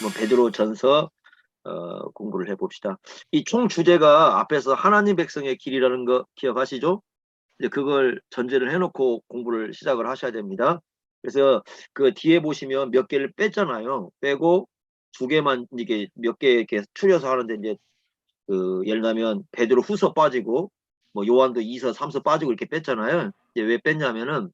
한번 베드로전서 공부를 해봅시다. 이 총 주제가 앞에서 하나님 백성의 길이라는 거 기억하시죠? 이제 그걸 전제를 해놓고 공부를 시작을 하셔야 됩니다. 그래서 그 뒤에 보시면 몇 개를 뺐잖아요. 빼고 두 개만 이게 몇 개 이렇게 추려서 하는데 이제 그 예를 들면 베드로 후서 빠지고 뭐 요한도 2서 3서 빠지고 이렇게 뺐잖아요. 이제 왜 뺐냐면은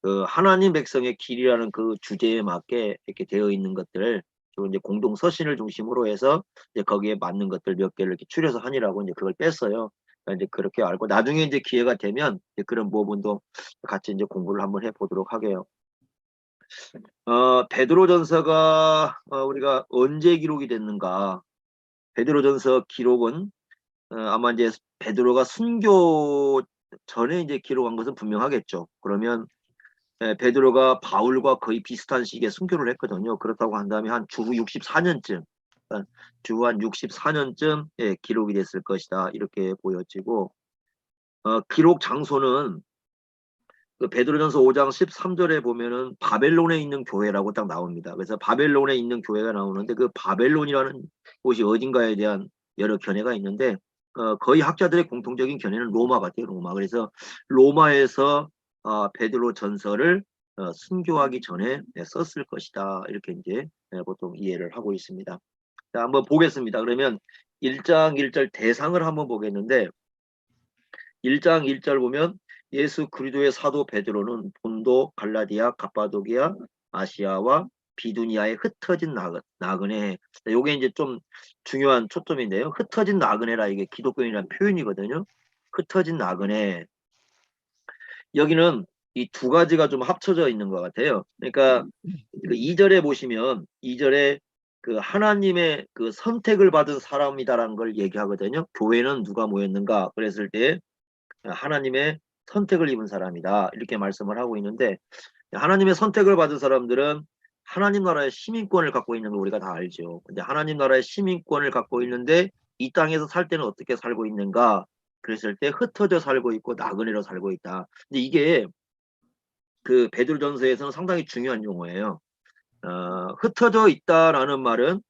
그 하나님 백성의 길이라는 그 주제에 맞게 이렇게 되어 있는 것들 주로 이제 공동 서신을 중심으로 해서 이제 거기에 맞는 것들 몇 개를 이렇게 추려서 하니라고 이제 그걸 뺐어요. 그러니까 이제 그렇게 알고 나중에 이제 기회가 되면 이제 그런 부분도 같이 이제 공부를 한번 해보도록 하게요. 베드로전서가 우리가 언제 기록이 됐는가? 베드로전서 기록은 아마 이제 베드로가 순교 전에 이제 기록한 것은 분명하겠죠. 그러면 베드로가 바울과 거의 비슷한 시기에 순교를 했거든요. 그렇다고 한다면 한 주후 64년쯤, 주후 한 64년쯤 기록이 됐을 것이다. 이렇게 보여지고, 기록 장소는 그 베드로전서 5장 13절에 보면은 바벨론에 있는 교회라고 딱 나옵니다. 그래서 바벨론에 있는 교회가 나오는데 그 바벨론이라는 곳이 어딘가에 대한 여러 견해가 있는데 거의 학자들의 공통적인 견해는 로마 같아요. 로마. 그래서 로마에서 베드로 전서를 순교하기 전에 썼을 것이다. 이렇게 이제 보통 이해를 하고 있습니다. 자, 한번 보겠습니다. 그러면 1장 1절 대상을 한번 보겠는데 1장 1절 보면 예수 그리스도의 사도 베드로는 본도, 갈라디아, 갑바도기아, 아시아와 비두니아에 흩어진 나그네. 요게 이제 좀 중요한 초점인데요. 흩어진 나그네라 이게 기독교인이라는 표현이거든요. 흩어진 나그네. 여기는 이 두 가지가 좀 합쳐져 있는 것 같아요. 그러니까 그 2절에 보시면 2절에 그 하나님의 그 선택을 받은 사람이다라는 걸 얘기하거든요. 교회는 누가 모였는가? 그랬을 때 하나님의 선택을 입은 사람이다. 이렇게 말씀을 하고 있는데 하나님의 선택을 받은 사람들은 하나님 나라의 시민권을 갖고 있는 걸 우리가 다 알죠. 근데 하나님 나라의 시민권을 갖고 있는데 이 땅에서 살 때는 어떻게 살고 있는가? 그랬을 때 흩어져 살고 있고 나그네로 살고 있다. 근데 이게 그 베드로전서에서는 상당히 중요한 용어예요. 흩어져 있다라는 말은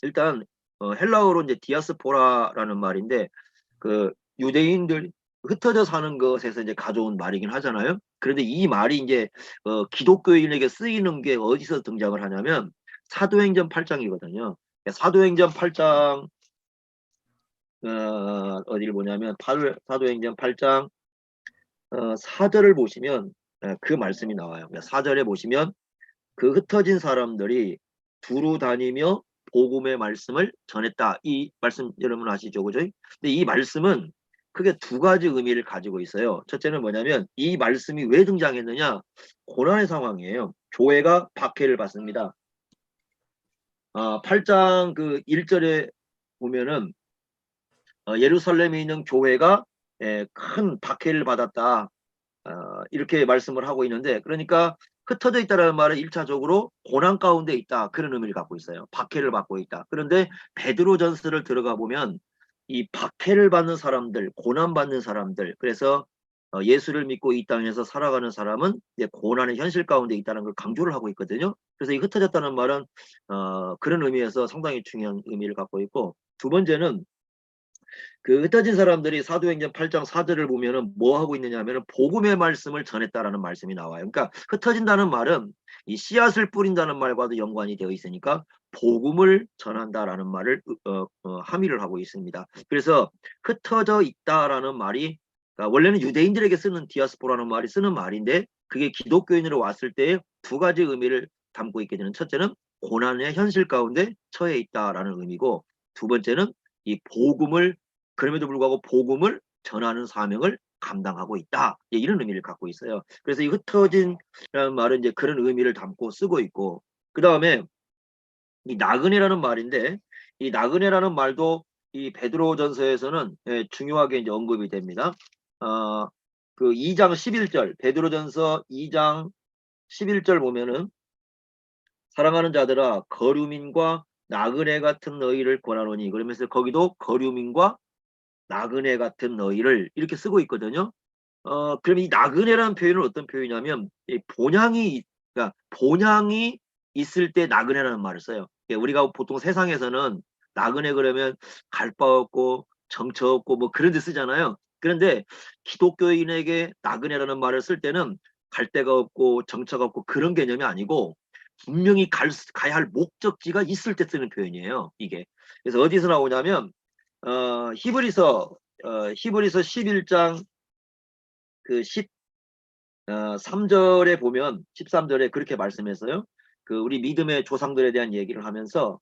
일단 헬라어로 이제 디아스포라라는 말인데 그 유대인들 흩어져 사는 것에서 이제 가져온 말이긴 하잖아요. 그런데 이 말이 이제 기독교인에게 쓰이는 게 어디서 등장을 하냐면 사도행전 8장이거든요. 사도행전 8장 어디를 보냐면 사도행전 8장 4절을 보시면 그 말씀이 나와요. 4절에 보시면 그 흩어진 사람들이 두루 다니며 복음의 말씀을 전했다. 이 말씀 여러분 아시죠? 그죠? 근데 이 말씀은 크게 두 가지 의미를 가지고 있어요. 첫째는 뭐냐면 이 말씀이 왜 등장했느냐? 고난의 상황이에요. 교회가 박해를 받습니다. 8장 그 1절에 보면은 예루살렘에 있는 교회가 큰 박해를 받았다. 이렇게 말씀을 하고 있는데 그러니까 흩어져 있다는 말은 1차적으로 고난 가운데 있다. 그런 의미를 갖고 있어요. 박해를 받고 있다. 그런데 베드로전서를 들어가 보면 이 박해를 받는 사람들, 고난받는 사람들, 그래서 예수를 믿고 이 땅에서 살아가는 사람은 이제 고난의 현실 가운데 있다는 걸 강조를 하고 있거든요. 그래서 이 흩어졌다는 말은 그런 의미에서 상당히 중요한 의미를 갖고 있고 두 번째는 그 흩어진 사람들이 사도행전 8장 4절을 보면은 뭐 하고 있느냐 하면은 복음의 말씀을 전했다라는 말씀이 나와요. 그러니까 흩어진다는 말은 이 씨앗을 뿌린다는 말과도 연관이 되어 있으니까 복음을 전한다라는 말을 함의를 하고 있습니다. 그래서 흩어져 있다라는 말이 그러니까 원래는 유대인들에게 쓰는 디아스포라는 말이 쓰는 말인데 그게 기독교인으로 왔을 때 두 가지 의미를 담고 있게 되는 첫째는 고난의 현실 가운데 처해 있다라는 의미고 두 번째는 이 복음을 그럼에도 불구하고 복음을 전하는 사명을 감당하고 있다. 이런 의미를 갖고 있어요. 그래서 이 흩어진라는 말은 이제 그런 의미를 담고 쓰고 있고 그 다음에 이 나그네라는 말인데 이 나그네라는 말도 이 베드로전서에서는 중요하게 이제 언급이 됩니다. 그 2장 11절 베드로전서 2장 11절 보면은 사랑하는 자들아 거류민과 나그네 같은 너희를 권하노니 그러면서 거기도 거류민과 나그네 같은 너희를 이렇게 쓰고 있거든요. 그럼 이 나그네라는 표현은 어떤 표현이냐면 이 그러니까 본향이 있을 때 나그네라는 말을 써요. 우리가 보통 세상에서는 나그네 그러면 갈 바 없고 정처 없고 뭐 그런 데 쓰잖아요. 그런데 기독교인에게 나그네라는 말을 쓸 때는 갈 데가 없고 정처가 없고 그런 개념이 아니고 분명히 가야 할 목적지가 있을 때 쓰는 표현이에요. 이게. 그래서 어디서 나오냐면 히브리서 11장 그 13절에 보면 13절에 그렇게 말씀했어요. 그 우리 믿음의 조상들에 대한 얘기를 하면서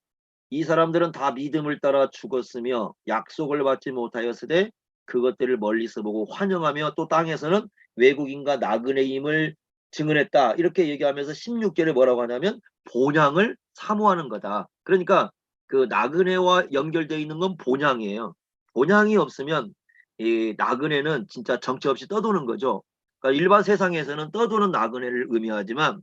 이 사람들은 다 믿음을 따라 죽었으며 약속을 받지 못하였으되 그것들을 멀리서 보고 환영하며 또 땅에서는 외국인과 나그네임을 증언했다. 이렇게 얘기하면서 16절에 뭐라고 하냐면 본향을 사모하는 거다. 그러니까 그 나그네와 연결되어 있는 건 본향이에요. 본향이 없으면 이 나그네는 진짜 정처 없이 떠도는 거죠. 그러니까 일반 세상에서는 떠도는 나그네를 의미하지만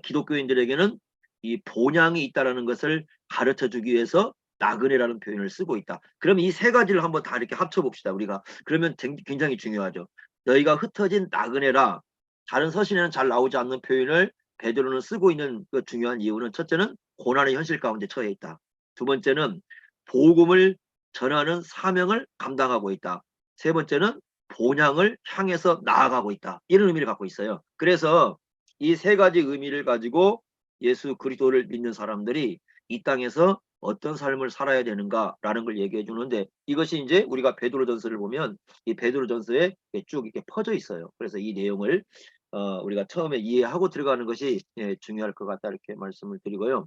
기독교인들에게는 이 본향이 있다라는 것을 가르쳐 주기 위해서 나그네라는 표현을 쓰고 있다. 그럼 이 세 가지를 한번 다 이렇게 합쳐 봅시다. 우리가 그러면 굉장히 중요하죠. 너희가 흩어진 나그네라. 다른 서신에는 잘 나오지 않는 표현을 베드로는 쓰고 있는 그 중요한 이유는 첫째는 고난의 현실 가운데 처해 있다. 두 번째는 복음을 전하는 사명을 감당하고 있다. 세 번째는 본향을 향해서 나아가고 있다. 이런 의미를 갖고 있어요. 그래서 이 세 가지 의미를 가지고 예수 그리스도를 믿는 사람들이 이 땅에서 어떤 삶을 살아야 되는가라는 걸 얘기해 주는데 이것이 이제 우리가 베드로전서를 보면 이 베드로전서에 쭉 이렇게 퍼져 있어요. 그래서 이 내용을 우리가 처음에 이해하고 들어가는 것이 중요할 것 같다 이렇게 말씀을 드리고요.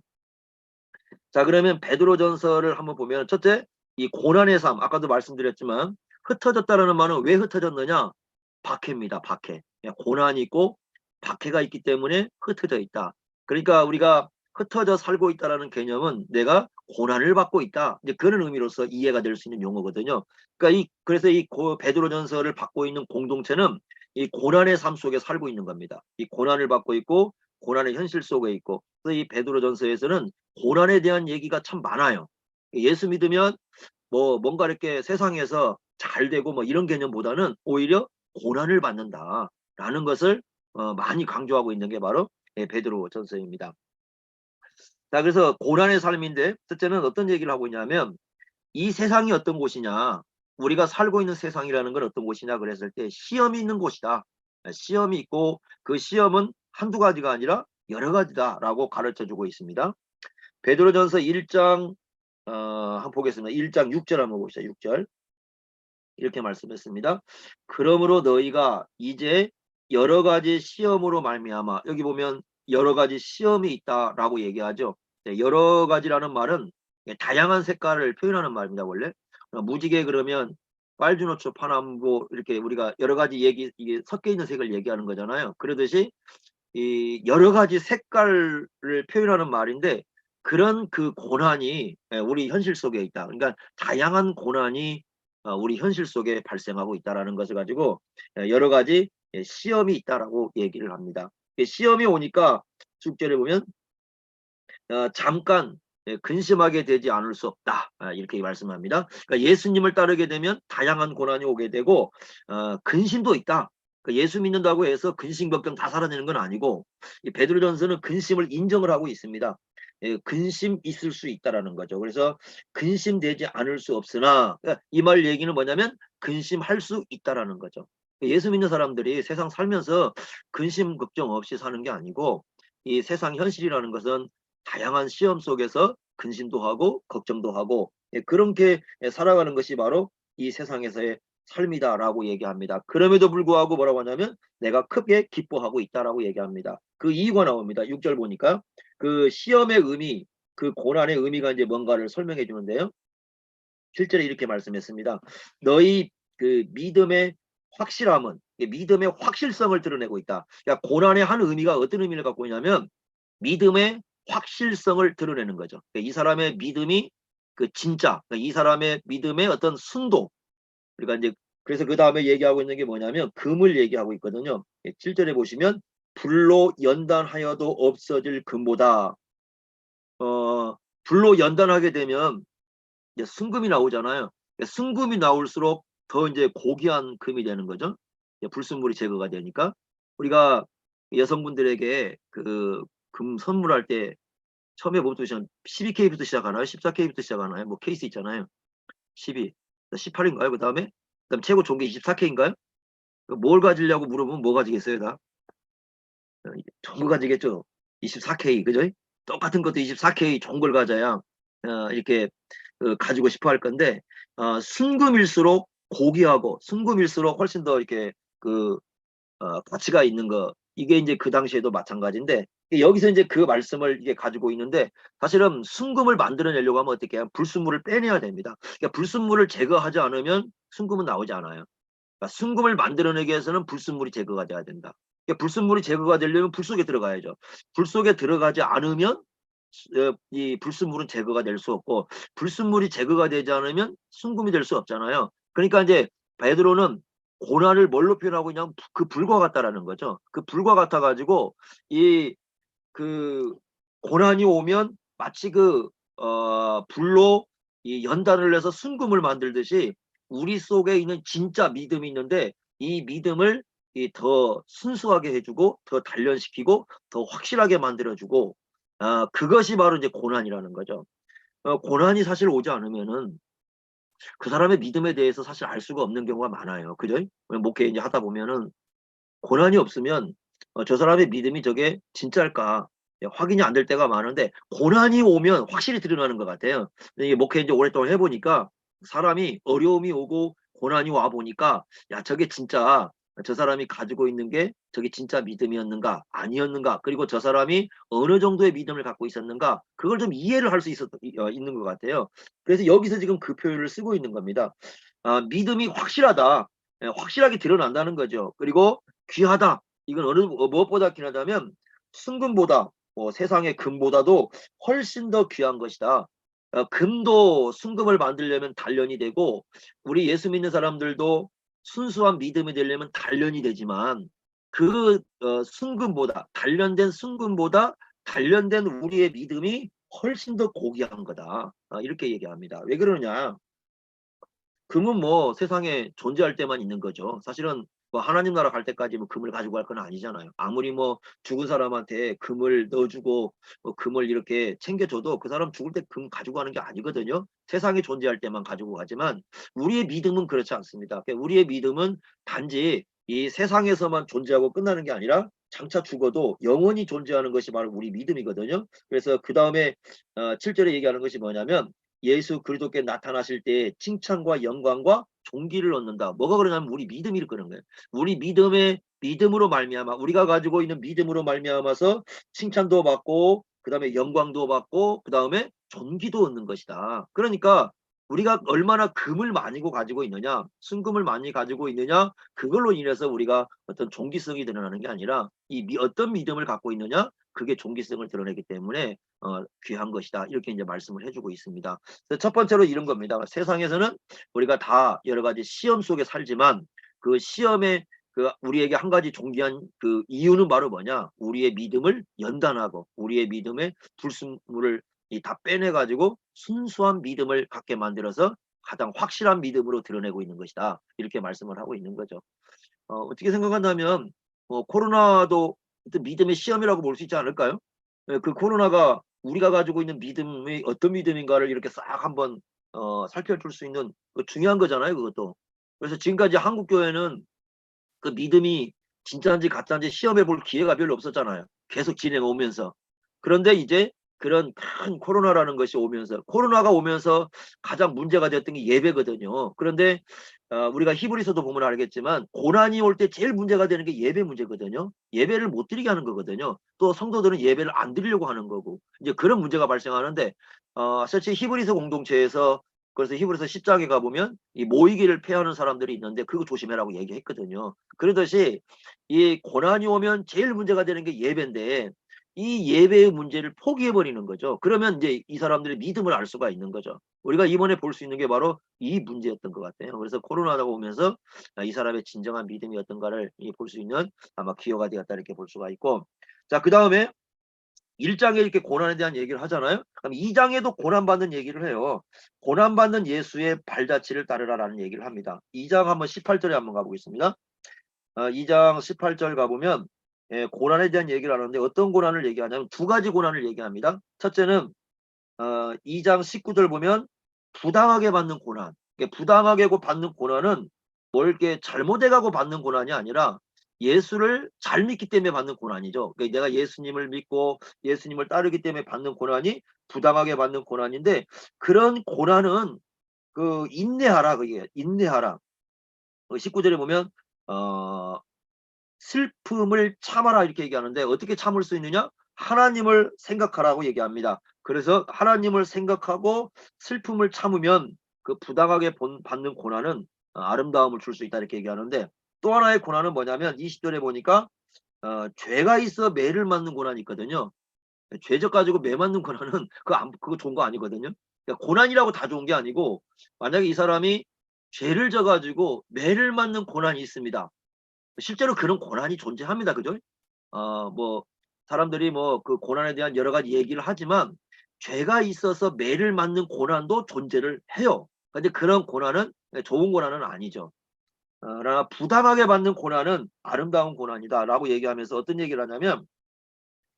자, 그러면 베드로전서를 한번 보면 첫째 이 고난의 삶 아까도 말씀드렸지만 흩어졌다라는 말은 왜 흩어졌느냐? 박해입니다. 박해. 고난이 있고 박해가 있기 때문에 흩어져 있다. 그러니까 우리가 흩어져 살고 있다라는 개념은 내가 고난을 받고 있다. 이제 그런 의미로서 이해가 될 수 있는 용어거든요. 그러니까 그래서 이 베드로전서를 받고 있는 공동체는 이 고난의 삶 속에 살고 있는 겁니다. 이 고난을 받고 있고 고난의 현실 속에 있고 그래서 이 베드로전서에서는 고난에 대한 얘기가 참 많아요. 예수 믿으면 뭐 뭔가 이렇게 세상에서 잘 되고 뭐 이런 개념보다는 오히려 고난을 받는다라는 것을 많이 강조하고 있는 게 바로 베드로전서입니다. 자, 그래서 고난의 삶인데 첫째는 어떤 얘기를 하고 있냐면 이 세상이 어떤 곳이냐, 우리가 살고 있는 세상이라는 건 어떤 곳이냐 그랬을 때 시험이 있는 곳이다. 시험이 있고 그 시험은 한두 가지가 아니라 여러 가지다라고 가르쳐 주고 있습니다. 베드로전서 1장 한번 보겠습니다. 1장 6절 한번 보시죠. 6절. 이렇게 말씀했습니다. 그러므로 너희가 이제 여러 가지 시험으로 말미암아 여기 보면 여러 가지 시험이 있다라고 얘기하죠. 여러 가지라는 말은 다양한 색깔을 표현하는 말입니다. 원래 무지개 그러면 빨주노초 파남보 이렇게 우리가 여러 가지 얘기 이게 섞여 있는 색을 얘기하는 거잖아요. 그러듯이 이 여러 가지 색깔을 표현하는 말인데 그런 그 고난이 우리 현실 속에 있다. 그러니까 다양한 고난이 우리 현실 속에 발생하고 있다라는 것을 가지고 여러 가지 시험이 있다라고 얘기를 합니다. 시험이 오니까 숙제를 보면 잠깐 근심하게 되지 않을 수 없다. 이렇게 말씀합니다. 그러니까 예수님을 따르게 되면 다양한 고난이 오게 되고 근심도 있다. 그러니까 예수 믿는다고 해서 근심 걱정 다 사라지는 건 아니고 이 베드로전서는 근심을 인정을 하고 있습니다. 근심 있을 수 있다라는 거죠. 그래서 근심되지 않을 수 없으나 그러니까 이 말 얘기는 뭐냐면 근심할 수 있다라는 거죠. 예수 믿는 사람들이 세상 살면서 근심 걱정 없이 사는 게 아니고 이 세상 현실이라는 것은 다양한 시험 속에서 근심도 하고 걱정도 하고 그렇게 살아가는 것이 바로 이 세상에서의 삶이다라고 얘기합니다. 그럼에도 불구하고 뭐라고 하냐면 내가 크게 기뻐하고 있다라고 얘기합니다. 그 이유가 나옵니다. 6절 보니까 그 시험의 의미, 그 고난의 의미가 이제 뭔가를 설명해 주는데요. 실제로 이렇게 말씀했습니다. 너희 그 믿음의 확실함은 믿음의 확실성을 드러내고 있다. 그러니까 고난의 한 의미가 어떤 의미를 갖고 있냐면 믿음의 확실성을 드러내는 거죠. 그러니까 이 사람의 믿음이 그 진짜, 그러니까 이 사람의 믿음의 어떤 순도. 그러니까 이제 그래서 그 다음에 얘기하고 있는 게 뭐냐면 금을 얘기하고 있거든요. 7절에 보시면 불로 연단하여도 없어질 금보다 불로 연단하게 되면 이제 순금이 나오잖아요. 순금이 나올수록 더 이제 고귀한 금이 되는 거죠. 불순물이 제거가 되니까 우리가 여성분들에게 그 금 선물할 때 처음에 뭐부터 시작, 12K부터 시작하나요? 14K부터 시작하나요? 뭐 케이스 있잖아요. 12, 18인가요? 그다음 최고 좋은 게 24K인가요? 뭘 가지려고 물어보면 뭐 가지겠어요, 다? 좋은 거 가지겠죠. 24K, 그죠? 똑같은 것도 24K 좋은 걸 가져야 이렇게 가지고 싶어 할 건데, 순금일수록 고귀하고 순금일수록 훨씬 더 이렇게 그 가치가 있는 거, 이게 이제 그 당시에도 마찬가지인데, 여기서 이제 그 말씀을 이게 가지고 있는데, 사실은 순금을 만들어내려고 하면 어떻게 해요? 불순물을 빼내야 됩니다. 그러니까 불순물을 제거하지 않으면 순금은 나오지 않아요. 그러니까 순금을 만들어내기 위해서는 불순물이 제거가 돼야 된다. 그러니까 불순물이 제거가 되려면 불 속에 들어가야죠. 불 속에 들어가지 않으면 이 불순물은 제거가 될 수 없고, 불순물이 제거가 되지 않으면 순금이 될 수 없잖아요. 그러니까 이제 베드로는 고난을 뭘로 표현하고 있냐면 그 불과 같다라는 거죠. 그 불과 같아 가지고 이 그 고난이 오면 마치 불로 이 연단을 해서 순금을 만들듯이 우리 속에 있는 진짜 믿음이 있는데, 이 믿음을 더 순수하게 해주고 더 단련시키고 더 확실하게 만들어주고, 그것이 바로 이제 고난이라는 거죠. 고난이 사실 오지 않으면은 그 사람의 믿음에 대해서 사실 알 수가 없는 경우가 많아요. 그죠? 목회 이제 하다 보면은 고난이 없으면 저 사람의 믿음이 저게 진짜일까 확인이 안 될 때가 많은데, 고난이 오면 확실히 드러나는 것 같아요. 이게 목회 이제 오랫동안 해보니까 사람이 어려움이 오고 고난이 와 보니까, 야 저게 진짜 저 사람이 가지고 있는 게 저게 진짜 믿음이었는가 아니었는가, 그리고 저 사람이 어느 정도의 믿음을 갖고 있었는가, 그걸 좀 이해를 할 수 있는 것 같아요. 그래서 여기서 지금 그 표현을 쓰고 있는 겁니다. 믿음이 확실하다, 확실하게 드러난다는 거죠. 그리고 귀하다. 이건 무엇보다 귀하다면 순금보다, 세상의 금보다도 훨씬 더 귀한 것이다. 금도 순금을 만들려면 단련이 되고, 우리 예수 믿는 사람들도 순수한 믿음이 되려면 단련이 되지만, 순금보다, 단련된 순금보다 단련된 우리의 믿음이 훨씬 더 고귀한 거다. 이렇게 얘기합니다. 왜 그러냐? 금은 뭐 세상에 존재할 때만 있는 거죠. 사실은 뭐 하나님 나라 갈 때까지 뭐 금을 가지고 갈 건 아니잖아요. 아무리 뭐 죽은 사람한테 금을 넣어주고 금을 이렇게 챙겨줘도 그 사람 죽을 때 금 가지고 가는 게 아니거든요. 세상에 존재할 때만 가지고 가지만, 우리의 믿음은 그렇지 않습니다. 그러니까 우리의 믿음은 단지 이 세상에서만 존재하고 끝나는 게 아니라 장차 죽어도 영원히 존재하는 것이 바로 우리 믿음이거든요. 그래서 그 다음에 7절에 얘기하는 것이 뭐냐면, 예수 그리스도께 나타나실 때 칭찬과 영광과 존귀를 얻는다. 뭐가 그러냐면 우리 믿음이 그런 거예요. 우리 믿음으로 말미암아, 우리가 가지고 있는 믿음으로 말미암아서 칭찬도 받고 그다음에 영광도 받고 그다음에 존귀도 얻는 것이다. 그러니까 우리가 얼마나 금을 많이 가지고 있느냐, 순금을 많이 가지고 있느냐, 그걸로 인해서 우리가 어떤 존귀성이 드러나는 게 아니라 어떤 믿음을 갖고 있느냐, 그게 존귀성을 드러내기 때문에 귀한 것이다. 이렇게 이제 말씀을 해주고 있습니다. 첫 번째로 이런 겁니다. 세상에서는 우리가 다 여러 가지 시험 속에 살지만, 그 시험에 우리에게 한 가지 존귀한 그 이유는 바로 뭐냐? 우리의 믿음을 연단하고 우리의 믿음의 불순물을 다 빼내가지고 순수한 믿음을 갖게 만들어서 가장 확실한 믿음으로 드러내고 있는 것이다. 이렇게 말씀을 하고 있는 거죠. 어떻게 생각한다면 코로나도 어떤 믿음의 시험이라고 볼 수 있지 않을까요? 그 코로나가 우리가 가지고 있는 믿음이 어떤 믿음인가를 이렇게 싹 한번 살펴줄 수 있는 중요한 거잖아요, 그것도. 그래서 지금까지 한국 교회는 그 믿음이 진짜인지 가짜인지 시험해 볼 기회가 별로 없었잖아요. 계속 지내 오면서. 그런데 이제 그런 큰 코로나라는 것이 오면서, 코로나가 오면서 가장 문제가 됐던 게 예배거든요. 그런데 우리가 히브리서도 보면 알겠지만 고난이 올 때 제일 문제가 되는 게 예배 문제거든요. 예배를 못 드리게 하는 거거든요. 또 성도들은 예배를 안 드리려고 하는 거고, 이제 그런 문제가 발생하는데, 실제 히브리서 공동체에서, 그래서 히브리서 10장에 가보면 이 모이기를 패하는 사람들이 있는데 그거 조심해라고 얘기했거든요. 그러듯이 이 고난이 오면 제일 문제가 되는 게 예배인데, 이 예배의 문제를 포기해버리는 거죠. 그러면 이제 이 사람들의 믿음을 알 수가 있는 거죠. 우리가 이번에 볼 수 있는 게 바로 이 문제였던 것 같아요. 그래서 코로나가 오면서 이 사람의 진정한 믿음이 어떤가를 볼 수 있는 아마 기회가 되었다, 이렇게 볼 수가 있고, 자, 그 다음에 1장에 이렇게 고난에 대한 얘기를 하잖아요. 그럼 2장에도 고난받는 얘기를 해요. 고난받는 예수의 발자취를 따르라라는 얘기를 합니다. 2장 한번 18절에 한번 가보겠습니다. 2장 18절 가보면 예, 고난에 대한 얘기를 하는데 어떤 고난을 얘기하냐면 두 가지 고난을 얘기합니다. 첫째는 2장 19절 보면 부당하게 받는 고난. 이게 부당하게 받는 고난은 뭘 이렇게 잘못해가고 받는 고난이 아니라 예수를 잘 믿기 때문에 받는 고난이죠. 그러니까 내가 예수님을 믿고 예수님을 따르기 때문에 받는 고난이 부당하게 받는 고난인데 그런 고난은 그 인내하라 그게 인내하라. 19절에 보면 어 슬픔을 참아라 이렇게 얘기하는데 어떻게 참을 수 있느냐? 하나님을 생각하라고 얘기합니다. 그래서 하나님을 생각하고 슬픔을 참으면 그 부당하게 받는 고난은 아름다움을 줄 수 있다 이렇게 얘기하는데 또 하나의 고난은 뭐냐면 20절에 보니까 죄가 있어 매를 맞는 고난이 있거든요. 죄적 가지고 매 맞는 고난은 그거 좋은 거 아니거든요. 그러니까 고난이라고 다 좋은 게 아니고 만약에 이 사람이 죄를 져 가지고 매를 맞는 고난이 있습니다. 실제로 그런 고난이 존재합니다. 그죠? 뭐 사람들이 뭐 그 고난에 대한 여러 가지 얘기를 하지만 죄가 있어서 매를 맞는 고난도 존재를 해요. 근데 그런 고난은 좋은 고난은 아니죠. 그러나 부당하게 받는 고난은 아름다운 고난이다라고 얘기하면서 어떤 얘기를 하냐면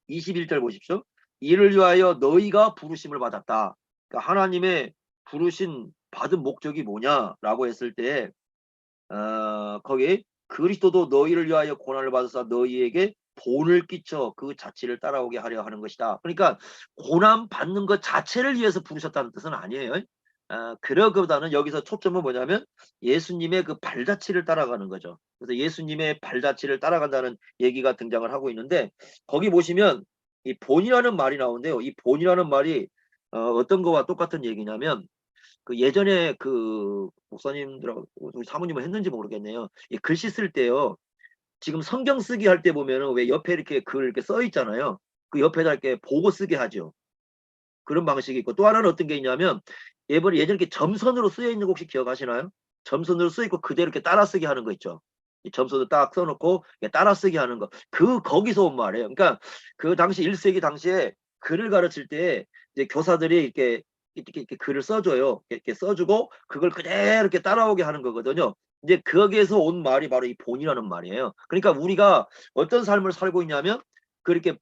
21절 보십시오. 이를 위하여 너희가 부르심을 받았다. 그러니까 하나님의 부르신 받은 목적이 뭐냐라고 했을 때 거기 그리스도도 너희를 위하여 고난을 받아서 너희에게 본을 끼쳐 그 자치를 따라오게 하려 하는 것이다. 그러니까 고난 받는 것 자체를 위해서 부르셨다는 뜻은 아니에요. 그러기보다는 여기서 초점은 뭐냐면 예수님의 그 발자취를 따라가는 거죠. 그래서 예수님의 발자취를 따라간다는 얘기가 등장을 하고 있는데 거기 보시면 이 본이라는 말이 나오는데요. 이 본이라는 말이 어떤 거와 똑같은 얘기냐면 그 예전에 그 목사님들하고 우리 사모님은 했는지 모르겠네요. 이 글씨 쓸 때요. 지금 성경 쓰기 할 때 보면은 왜 옆에 이렇게 글 이렇게 써 있잖아요. 그 옆에다 이렇게 보고 쓰게 하죠. 그런 방식이 있고 또 하나는 어떤 게 있냐면 예전에 이렇게 점선으로 쓰여 있는 거 혹시 기억하시나요? 점선으로 쓰여 있고 그대로 이렇게 따라 쓰기 하는 거 있죠. 이 점선을 딱 써놓고 따라 쓰기 하는 거. 거기서 온 말이에요. 그러니까 그 당시 1세기 당시에 글을 가르칠 때 이제 교사들이 이렇게 글을 써줘요. 이렇게 써주고 그걸 그대로 이렇게 따라오게 하는 거거든요. 이제 거기에서 온 말이 바로 이 본이라는 말이에요. 그러니까 우리가 어떤 삶을 살고 있냐면 그렇게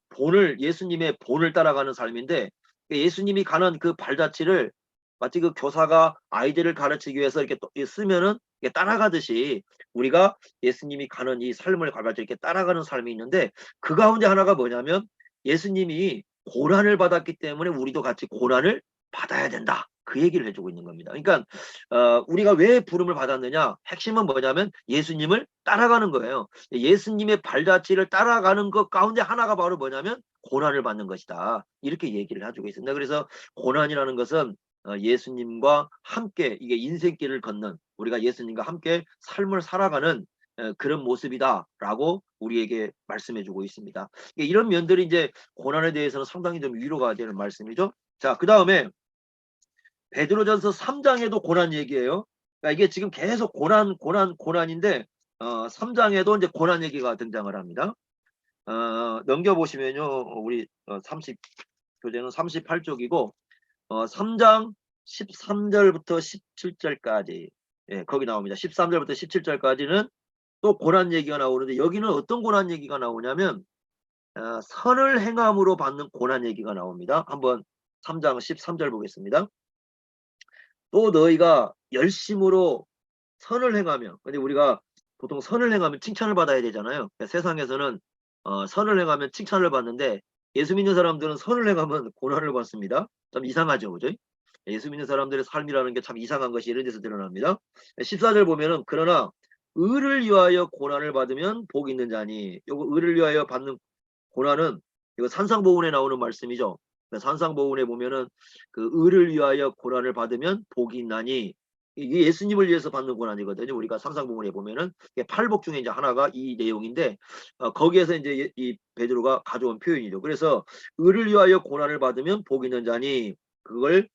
예수님의 본을 따라가는 삶인데 예수님이 가는 그 발자취를 마치 그 교사가 아이들을 가르치기 위해서 이렇게 쓰면은 이게 따라가듯이 우리가 예수님이 가는 이 삶을 발자취 이렇게 따라가는 삶이 있는데 그 가운데 하나가 뭐냐면 예수님이 고난을 받았기 때문에 우리도 같이 고난을 받아야 된다. 그 얘기를 해주고 있는 겁니다. 그러니까 우리가 왜 부름을 받았느냐? 핵심은 뭐냐면 예수님을 따라가는 거예요. 예수님의 발자취를 따라가는 것 가운데 하나가 바로 뭐냐면 고난을 받는 것이다. 이렇게 얘기를 해주고 있습니다. 그래서 고난이라는 것은 예수님과 함께 이게 인생길을 걷는 우리가 예수님과 함께 삶을 살아가는 그런 모습이다라고 우리에게 말씀해주고 있습니다. 이런 면들이 이제 고난에 대해서는 상당히 좀 위로가 되는 말씀이죠. 자, 그 다음에 베드로전서 3장에도 고난 얘기예요. 그러니까 이게 지금 계속 고난인데 3장에도 이제 고난 얘기가 등장을 합니다. 넘겨보시면요, 우리 교재는 38쪽이고 3장 13절부터 17절까지 거기 나옵니다. 13절부터 17절까지는 또 고난 얘기가 나오는데 여기는 어떤 고난 얘기가 나오냐면 선을 행함으로 받는 고난 얘기가 나옵니다. 한번 3장 13절 보겠습니다. 또 너희가 열심으로 선을 행하며 근데 우리가 보통 선을 행하면 칭찬을 받아야 되잖아요. 그러니까 세상에서는 선을 행하면 칭찬을 받는데 예수 믿는 사람들은 선을 행하면 고난을 받습니다. 좀 이상하죠. 그죠? 예수 믿는 사람들의 삶이라는 게 참 이상한 것이 이런 데서 드러납니다. 14절 보면은 그러나 의를 위하여 고난을 받으면 복 있는 자니 요거 의를 위하여 받는 고난은 이거 산상보훈에 나오는 말씀이죠. 산상보훈에 보면은 그 의를 위하여 고난을 받으면 복이 있나니 이게 예수님을 위해서 받는 고난이거든요. 우리가 산상보훈에 보면은 팔복 중에 이제 하나가 이 내용인데 거기에서 이제 이 베드로가 가져온 표현이죠. 그래서 의를 위하여 고난을 받으면 복 있는 자니 그걸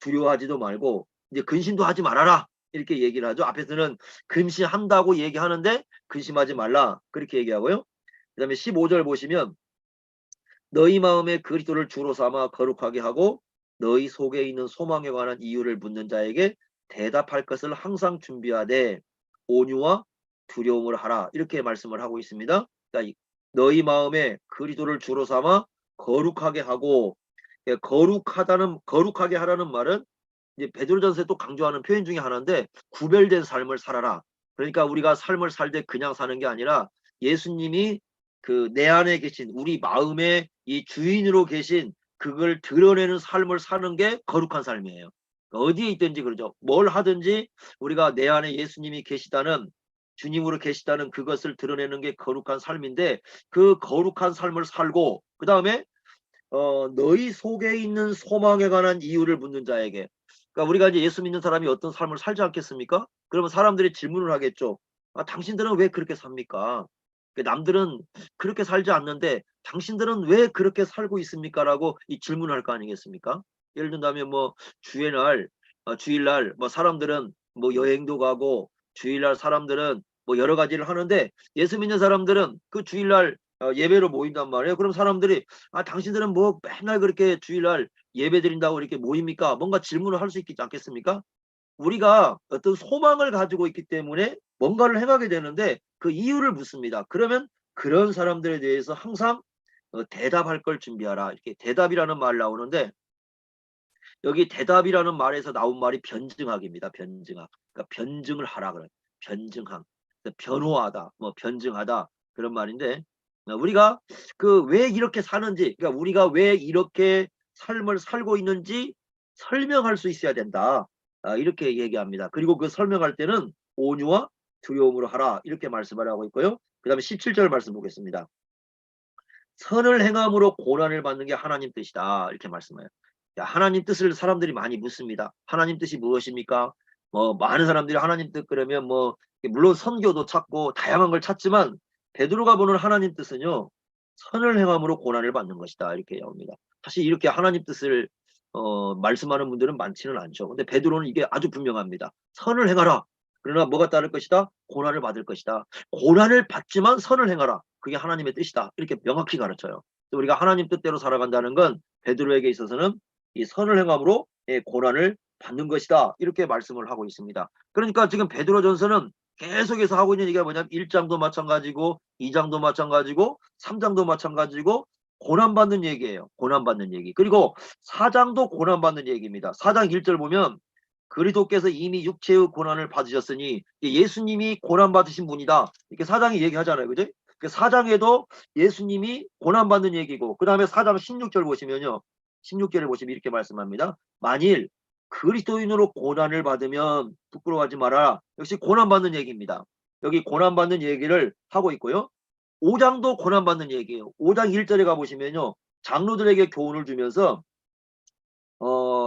두려워하지도 말고 이제 근심도 하지 말아라 이렇게 얘기를 하죠. 앞에서는 근심한다고 얘기하는데 근심하지 말라 그렇게 얘기하고요. 그 다음에 15절 보시면 너희 마음에 그리스도를 주로 삼아 거룩하게 하고 너희 속에 있는 소망에 관한 이유를 묻는 자에게 대답할 것을 항상 준비하되 온유와 두려움을 하라 이렇게 말씀을 하고 있습니다. 그러니까 너희 마음에 그리스도를 주로 삼아 거룩하게 하고, 예, 거룩하게 하라는 말은 이제 베드로전서에 또 강조하는 표현 중에 하나인데, 구별된 삶을 살아라. 그러니까 우리가 삶을 살 때 그냥 사는 게 아니라 예수님이 그 내 안에 계신 우리 마음의 이 주인으로 계신 그걸 드러내는 삶을 사는 게 거룩한 삶이에요. 어디에 있든지 그러죠. 뭘 하든지 우리가 내 안에 예수님이 계시다는, 주님으로 계시다는 그것을 드러내는 게 거룩한 삶인데, 그 거룩한 삶을 살고 그 다음에 너희 속에 있는 소망에 관한 이유를 묻는 자에게. 그러니까 우리가 이제 예수 믿는 사람이 어떤 삶을 살지 않겠습니까? 그러면 사람들이 질문을 하겠죠. 아, 당신들은 왜 그렇게 삽니까? 남들은 그렇게 살지 않는데 당신들은 왜 그렇게 살고 있습니까? 라고 이 질문을 할 거 아니겠습니까? 예를 든다면 뭐 주일날, 주일날 뭐 사람들은 뭐 여행도 가고, 주일날 사람들은 뭐 여러 가지를 하는데, 예수 믿는 사람들은 그 주일날 예배로 모인단 말이에요. 그럼 사람들이 아, 당신들은 뭐 맨날 그렇게 주일날 예배 드린다고 이렇게 모입니까? 뭔가 질문을 할 수 있지 않겠습니까? 우리가 어떤 소망을 가지고 있기 때문에 뭔가를 행하게 되는데 그 이유를 묻습니다. 그러면 그런 사람들에 대해서 항상 대답할 걸 준비하라. 이렇게 대답이라는 말 나오는데, 여기 대답이라는 말에서 나온 말이 변증학입니다. 변증학. 그러니까 변증을 하라 그래. 변증학. 변호하다, 뭐 변증하다 그런 말인데, 우리가 그 왜 이렇게 사는지, 그러니까 우리가 왜 이렇게 삶을 살고 있는지 설명할 수 있어야 된다. 이렇게 얘기합니다. 그리고 그 설명할 때는 온유와 두려움으로 하라. 이렇게 말씀을 하고 있고요. 그 다음에 17절 말씀 보겠습니다. 선을 행함으로 고난을 받는 게 하나님 뜻이다. 이렇게 말씀해요. 하나님 뜻을 사람들이 많이 묻습니다. 하나님 뜻이 무엇입니까? 뭐 많은 사람들이 하나님 뜻 그러면 뭐 물론 선교도 찾고 다양한 걸 찾지만, 베드로가 보는 하나님 뜻은요, 선을 행함으로 고난을 받는 것이다. 이렇게 나옵니다. 사실 이렇게 하나님 뜻을 말씀하는 분들은 많지는 않죠. 근데 베드로는 이게 아주 분명합니다. 선을 행하라. 그러나 뭐가 따를 것이다? 고난을 받을 것이다. 고난을 받지만 선을 행하라. 그게 하나님의 뜻이다. 이렇게 명확히 가르쳐요. 우리가 하나님 뜻대로 살아간다는 건 베드로에게 있어서는 이 선을 행함으로 고난을 받는 것이다. 이렇게 말씀을 하고 있습니다. 그러니까 지금 베드로전서는 계속해서 하고 있는 얘기가 뭐냐면 1장도 마찬가지고 2장도 마찬가지고 3장도 마찬가지고 고난받는 얘기예요. 고난받는 얘기. 그리고 4장도 고난받는 얘기입니다. 4장 1절 보면 그리스도께서 이미 육체의 고난을 받으셨으니, 예수님이 고난받으신 분이다. 이렇게 4장이 얘기하잖아요. 그죠? 그 4장에도 예수님이 고난받는 얘기고, 그 다음에 4장 16절 보시면요. 16절을 보시면 이렇게 말씀합니다. 만일 그리스도인으로 고난을 받으면 부끄러워하지 마라. 역시 고난받는 얘기입니다. 여기 고난받는 얘기를 하고 있고요. 5장도 고난받는 얘기예요. 5장 1절에 가보시면요. 장로들에게 교훈을 주면서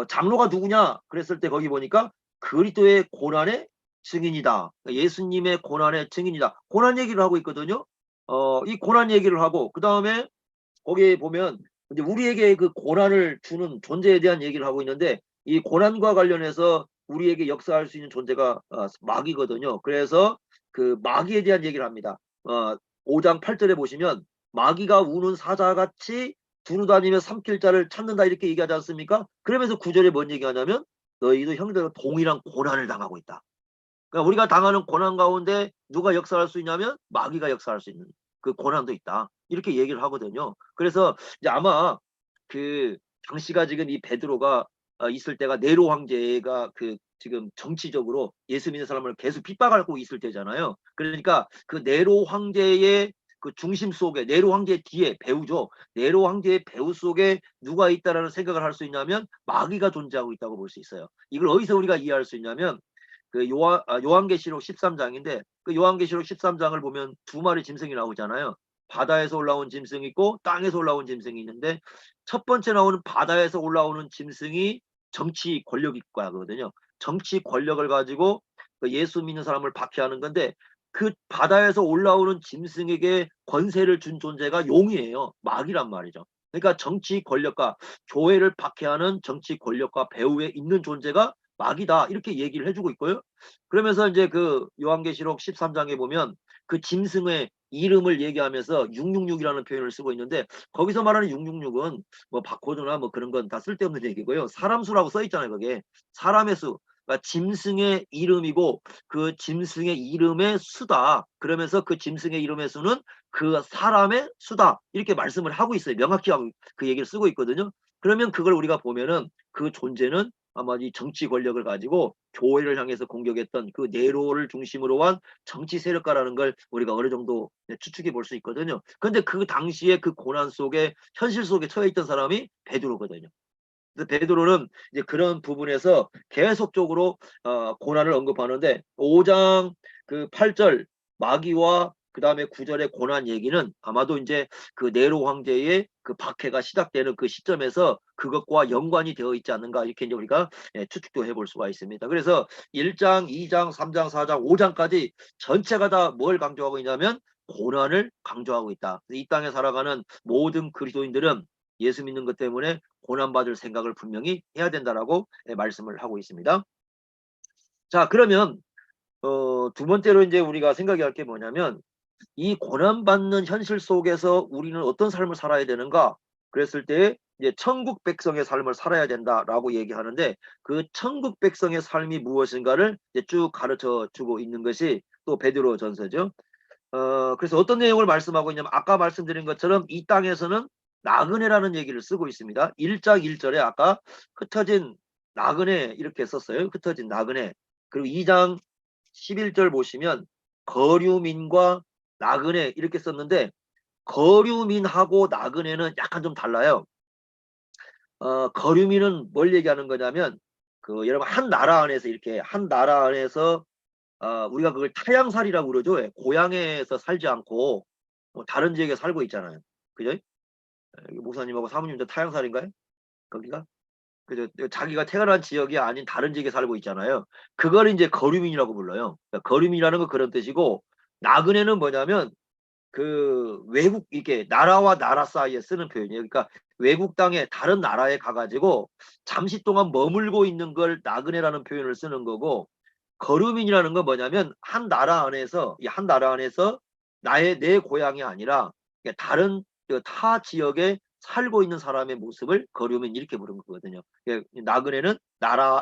장로가 누구냐? 그랬을 때 거기 보니까 그리스도의 고난의 증인이다. 예수님의 고난의 증인이다. 고난 얘기를 하고 있거든요. 이 고난 얘기를 하고, 그 다음에 거기에 보면 이제 우리에게 그 고난을 주는 존재에 대한 얘기를 하고 있는데, 이 고난과 관련해서 우리에게 역사할 수 있는 존재가 마귀거든요. 그래서 그 마귀에 대한 얘기를 합니다. 5장 8절에 보시면 마귀가 우는 사자같이 두루다니며 삼킬 자를 찾는다 이렇게 얘기하지 않습니까? 그러면서 9절에 뭔 얘기하냐면 너희도 형제들과 동일한 고난을 당하고 있다. 그러니까 우리가 당하는 고난 가운데 누가 역사할 수 있냐면 마귀가 역사할 수 있는 그 고난도 있다. 이렇게 얘기를 하거든요. 그래서 이제 아마 그 당시가 지금 이 베드로가 있을 때가 네로 황제가 그 지금 정치적으로 예수 믿는 사람을 계속 핍박하고 있을 때잖아요. 그러니까 그 네로 황제의 그 중심 속에, 네로 황제 뒤에 배우죠. 네로 황제의 배우 속에 누가 있다라는 생각을 할 수 있냐면 마귀가 존재하고 있다고 볼 수 있어요. 이걸 어디서 우리가 이해할 수 있냐면 그 요한계시록 13장인데, 그 요한계시록 13장을 보면 두 마리 짐승이 나오잖아요. 바다에서 올라온 짐승이 있고 땅에서 올라온 짐승이 있는데, 첫 번째 나오는 바다에서 올라오는 짐승이 정치 권력이거든요. 정치 권력을 가지고 그 예수 믿는 사람을 박해하는 건데, 그 바다에서 올라오는 짐승에게 권세를 준 존재가 용이에요. 마귀란 말이죠. 그러니까 정치 권력과 교회를 박해하는 정치 권력과 배후에 있는 존재가 마귀다 이렇게 얘기를 해주고 있고요. 그러면서 이제 그 요한계시록 13장에 보면 그 짐승의 이름을 얘기하면서 666이라는 표현을 쓰고 있는데, 거기서 말하는 666은 뭐 바코드나 뭐 그런 건 다 쓸데없는 얘기고요. 사람 수라고 써 있잖아요. 그게 사람의 수. 그러니까 짐승의 이름이고 그 짐승의 이름의 수다. 그러면서 그 짐승의 이름의 수는 그 사람의 수다. 이렇게 말씀을 하고 있어요. 명확히 하고 그 얘기를 쓰고 있거든요. 그러면 그걸 우리가 보면은 그 존재는 아마 이 정치 권력을 가지고 교회를 향해서 공격했던 그 네로를 중심으로 한 정치 세력가라는 걸 우리가 어느 정도 추측해 볼 수 있거든요. 그런데 그 당시에 그 고난 속에 현실 속에 처해 있던 사람이 베드로거든요. 그래서 베드로는 이제 그런 부분에서 계속적으로 고난을 언급하는데 5장 그 8절 마귀와 그 다음에 9절의 고난 얘기는 아마도 이제 그 네로 황제의 그 박해가 시작되는 그 시점에서 그것과 연관이 되어 있지 않는가 이렇게 이제 우리가 추측도 해볼 수가 있습니다. 그래서 1장, 2장, 3장, 4장, 5장까지 전체가 다 뭘 강조하고 있냐면 고난을 강조하고 있다. 이 땅에 살아가는 모든 그리스도인들은 예수 믿는 것 때문에 고난받을 생각을 분명히 해야 된다라고 말씀을 하고 있습니다. 자, 그러면 두 번째로 이제 우리가 생각해야 할 게 뭐냐면 이 고난받는 현실 속에서 우리는 어떤 삶을 살아야 되는가? 그랬을 때 이제 천국 백성의 삶을 살아야 된다라고 얘기하는데 그 천국 백성의 삶이 무엇인가를 이제 쭉 가르쳐 주고 있는 것이 또 베드로 전서죠. 그래서 어떤 내용을 말씀하고 있냐면 아까 말씀드린 것처럼 이 땅에서는 나그네라는 얘기를 쓰고 있습니다. 1장 1절에 아까 흩어진 나그네 이렇게 썼어요. 흩어진 나그네. 그리고 2장 11절 보시면 거류민과 나그네 이렇게 썼는데 거류민하고 나그네는 약간 좀 달라요. 거류민은 뭘 얘기하는 거냐면 그 여러분 한 나라 안에서 이렇게 한 나라 안에서 우리가 그걸 타향살이라고 그러죠. 예, 고향에서 살지 않고 뭐 다른 지역에 살고 있잖아요. 그죠? 목사님하고 사모님도 타향살인가요? 거기가? 그죠? 자기가 태어난 지역이 아닌 다른 지역에 살고 있잖아요. 그걸 이제 거류민이라고 불러요. 그러니까 거류민이라는 건 그런 뜻이고 나그네는 뭐냐면 그 외국 이게 나라와 나라 사이에 쓰는 표현이에요. 그러니까 외국 땅에 다른 나라에 가가지고 잠시 동안 머물고 있는 걸 나그네라는 표현을 쓰는 거고 거류민이라는 건 뭐냐면 한 나라 안에서 이 한 나라 안에서 내 고향이 아니라 다른 그타 지역에 살고 있는 사람의 모습을 거류민 이렇게 부르는 거거든요. 나그네는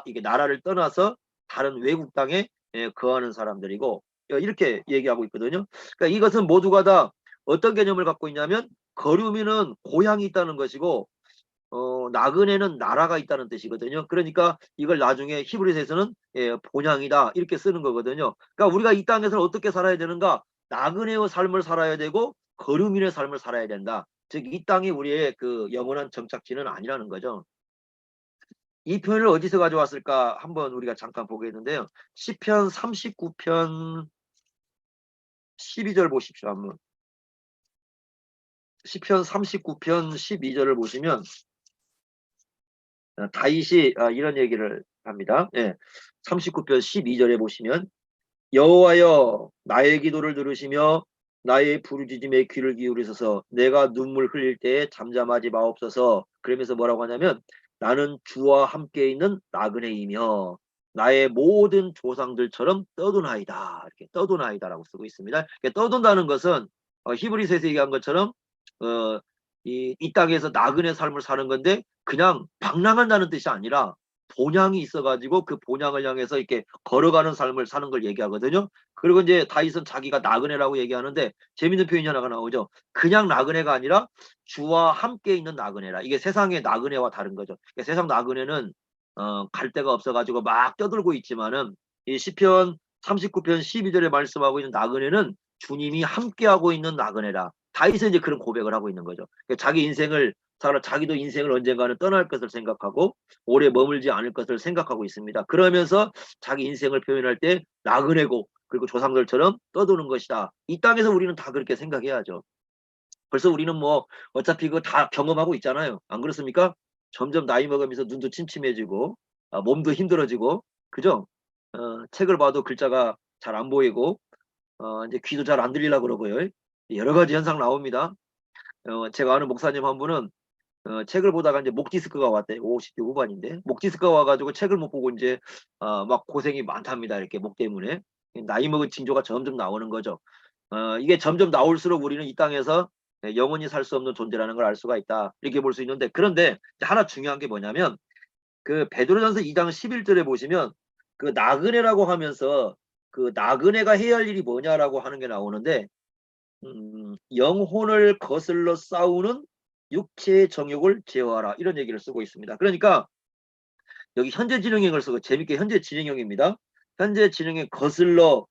이게 나라를 떠나서 다른 외국 땅에 거하는 사람들이고 이렇게 얘기하고 있거든요. 그러니까 이것은 모두가 다 어떤 개념을 갖고 있냐면 거류민은 고향이 있다는 것이고 나그네는 나라가 있다는 뜻이거든요. 그러니까 이걸 나중에 히브리서에서는 본향이다 이렇게 쓰는 거거든요. 그러니까 우리가 이 땅에서는 어떻게 살아야 되는가? 나그네의 삶을 살아야 되고 거류민의 삶을 살아야 된다. 즉 이 땅이 우리의 그 영원한 정착지는 아니라는 거죠. 이 표현을 어디서 가져왔을까 한번 우리가 잠깐 보겠는데요. 시편 39편 12절 보십시오. 한번. 시편 39편 12절을 보시면 다윗이 이런 얘기를 합니다. 예. 39편 12절에 보시면 여호와여 나의 기도를 들으시며 나의 부르짖음에 귀를 기울이소서. 내가 눈물 흘릴 때에 잠잠하지 마옵소서. 그러면서 뭐라고 하냐면 나는 주와 함께 있는 나그네이며 나의 모든 조상들처럼 떠도나이다. 이렇게 떠도나이다라고 쓰고 있습니다. 떠돈다는 것은 히브리서에서 얘기한 것처럼 어, 이 땅에서 나그네 삶을 사는 건데 그냥 방랑한다는 뜻이 아니라 본향이 있어가지고 그 본향을 향해서 이렇게 걸어가는 삶을 사는 걸 얘기하거든요. 그리고 이제 다윗은 자기가 나그네라고 얘기하는데 재밌는 표현이 하나가 나오죠. 그냥 나그네가 아니라 주와 함께 있는 나그네라. 이게 세상의 나그네와 다른 거죠. 그러니까 세상 나그네는 갈 데가 없어가지고 막 떠들고 있지만은 이 시편 39편 12절에 말씀하고 있는 나그네는 주님이 함께하고 있는 나그네라. 다윗은 이제 그런 고백을 하고 있는 거죠. 그러니까 자기 인생을 자기도 인생을 언젠가는 떠날 것을 생각하고 오래 머물지 않을 것을 생각하고 있습니다. 그러면서 자기 인생을 표현할 때 나그네고 그리고 조상들처럼 떠도는 것이다. 이 땅에서 우리는 다 그렇게 생각해야죠. 벌써 우리는 뭐 어차피 그거 다 경험하고 있잖아요. 안 그렇습니까? 점점 나이 먹으면서 눈도 침침해지고 몸도 힘들어지고 그죠? 책을 봐도 글자가 잘 안 보이고 이제 귀도 잘 안 들리려고 그러고요. 여러 가지 현상 나옵니다. 제가 아는 목사님 한 분은 책을 보다가 이제 목 디스크가 왔대. 50대 후반인데 목 디스크가 와가지고 책을 못 보고 이제 막 고생이 많답니다. 이렇게 목 때문에 나이 먹은 징조가 점점 나오는 거죠. 이게 점점 나올수록 우리는 이 땅에서 영원히 살 수 없는 존재라는 걸 알 수가 있다. 이렇게 볼 수 있는데 그런데 하나 중요한 게 뭐냐면 그 베드로전서 2장 11절에 보시면 그 나그네라고 하면서 그 나그네가 해야 할 일이 뭐냐라고 하는 게 나오는데 영혼을 거슬러 싸우는 육체의 정욕을 제어하라 이런 얘기를 쓰고 있습니다. 그러니까 여기 현재 진행형을 쓰고 재밌게 현재 진행형입니다. 현재 진행형 거슬러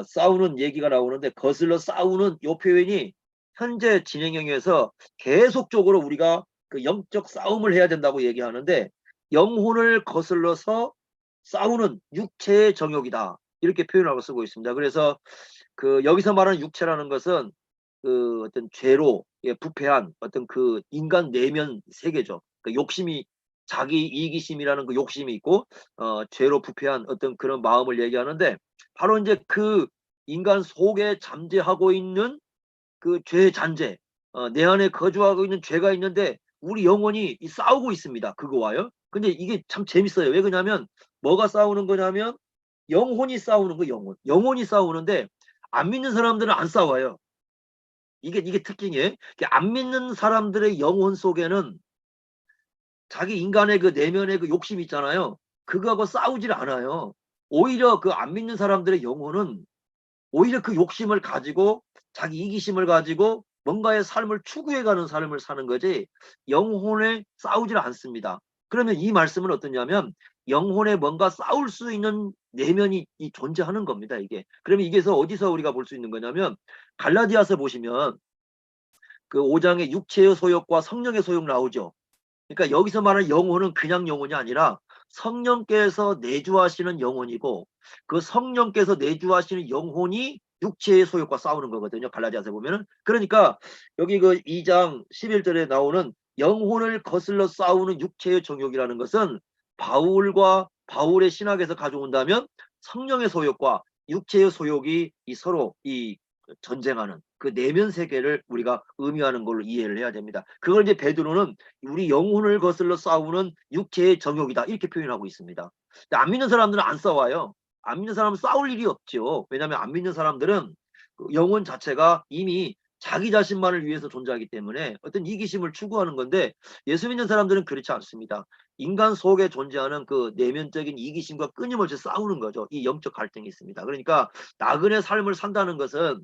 싸우는 얘기가 나오는데 거슬러 싸우는 요 표현이 현재 진행형에서 계속적으로 우리가 그 영적 싸움을 해야 된다고 얘기하는데 영혼을 거슬러서 싸우는 육체의 정욕이다. 이렇게 표현하고 쓰고 있습니다. 그래서 그 여기서 말하는 육체라는 것은 그 어떤 죄로 부패한 어떤 그 인간 내면 세계죠. 그 욕심이 자기 이기심이라는 그 욕심이 있고 죄로 부패한 어떤 그런 마음을 얘기하는데 바로 이제 그 인간 속에 잠재하고 있는 그 죄의 잔재, 내 안에 거주하고 있는 죄가 있는데 우리 영혼이 싸우고 있습니다. 그거와요. 근데 이게 참 재밌어요. 왜 그러냐면 뭐가 싸우는 거냐면 영혼이 싸우는 거 영혼. 영혼이 싸우는데 안 믿는 사람들은 안 싸워요. 이게 특징이에요. 안 믿는 사람들의 영혼 속에는 자기 인간의 그 내면의 그 욕심 있잖아요. 그거하고 싸우질 않아요. 오히려 그 안 믿는 사람들의 영혼은 오히려 그 욕심을 가지고 자기 이기심을 가지고 뭔가의 삶을 추구해가는 삶을 사는 거지 영혼에 싸우질 않습니다. 그러면 이 말씀은 어떠냐면 영혼에 뭔가 싸울 수 있는 내면이 존재하는 겁니다. 이게. 그러면 이게서 어디서 우리가 볼 수 있는 거냐면 갈라디아서 보시면 그 5장의 육체의 소욕과 성령의 소욕 나오죠. 그러니까 여기서 말하는 영혼은 그냥 영혼이 아니라 성령께서 내주하시는 영혼이고 그 성령께서 내주하시는 영혼이 육체의 소욕과 싸우는 거거든요. 갈라디아서 보면은. 그러니까 여기 그 2장 11절에 나오는 영혼을 거슬러 싸우는 육체의 정욕이라는 것은 바울의 신학에서 가져온다면 성령의 소욕과 육체의 소욕이 서로 전쟁하는 그 내면 세계를 우리가 의미하는 걸로 이해를 해야 됩니다. 그걸 이제 베드로는 우리 영혼을 거슬러 싸우는 육체의 정욕이다 이렇게 표현하고 있습니다. 근데 안 믿는 사람들은 안 싸워요. 안 믿는 사람은 싸울 일이 없죠. 왜냐하면 안 믿는 사람들은 그 영혼 자체가 이미 자기 자신만을 위해서 존재하기 때문에 어떤 이기심을 추구하는 건데 예수 믿는 사람들은 그렇지 않습니다. 인간 속에 존재하는 그 내면적인 이기심과 끊임없이 싸우는 거죠. 이 영적 갈등이 있습니다. 그러니까 나그네 삶을 산다는 것은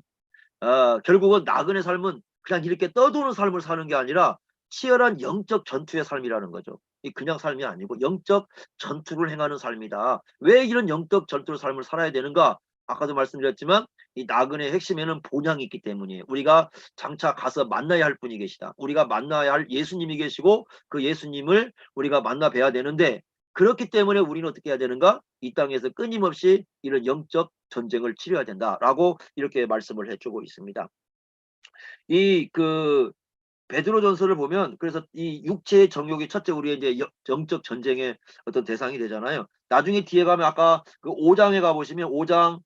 결국은 나그네 삶은 그냥 이렇게 떠도는 삶을 사는 게 아니라 치열한 영적 전투의 삶이라는 거죠. 그냥 삶이 아니고 영적 전투를 행하는 삶이다. 왜 이런 영적 전투의 삶을 살아야 되는가? 아까도 말씀드렸지만 이 나그네의 핵심에는 본향이 있기 때문이에요. 우리가 장차 가서 만나야 할 분이 계시다. 우리가 만나야 할 예수님이 계시고 그 예수님을 우리가 만나 뵈야 되는데 그렇기 때문에 우리는 어떻게 해야 되는가? 이 땅에서 끊임없이 이런 영적 전쟁을 치러야 된다라고 이렇게 말씀을 해주고 있습니다. 이 그 베드로전서를 보면 그래서 이 육체의 정욕이 첫째 우리의 이제 영적 전쟁의 어떤 대상이 되잖아요. 나중에 뒤에 가면 아까 그 5장에 가 보시면 5장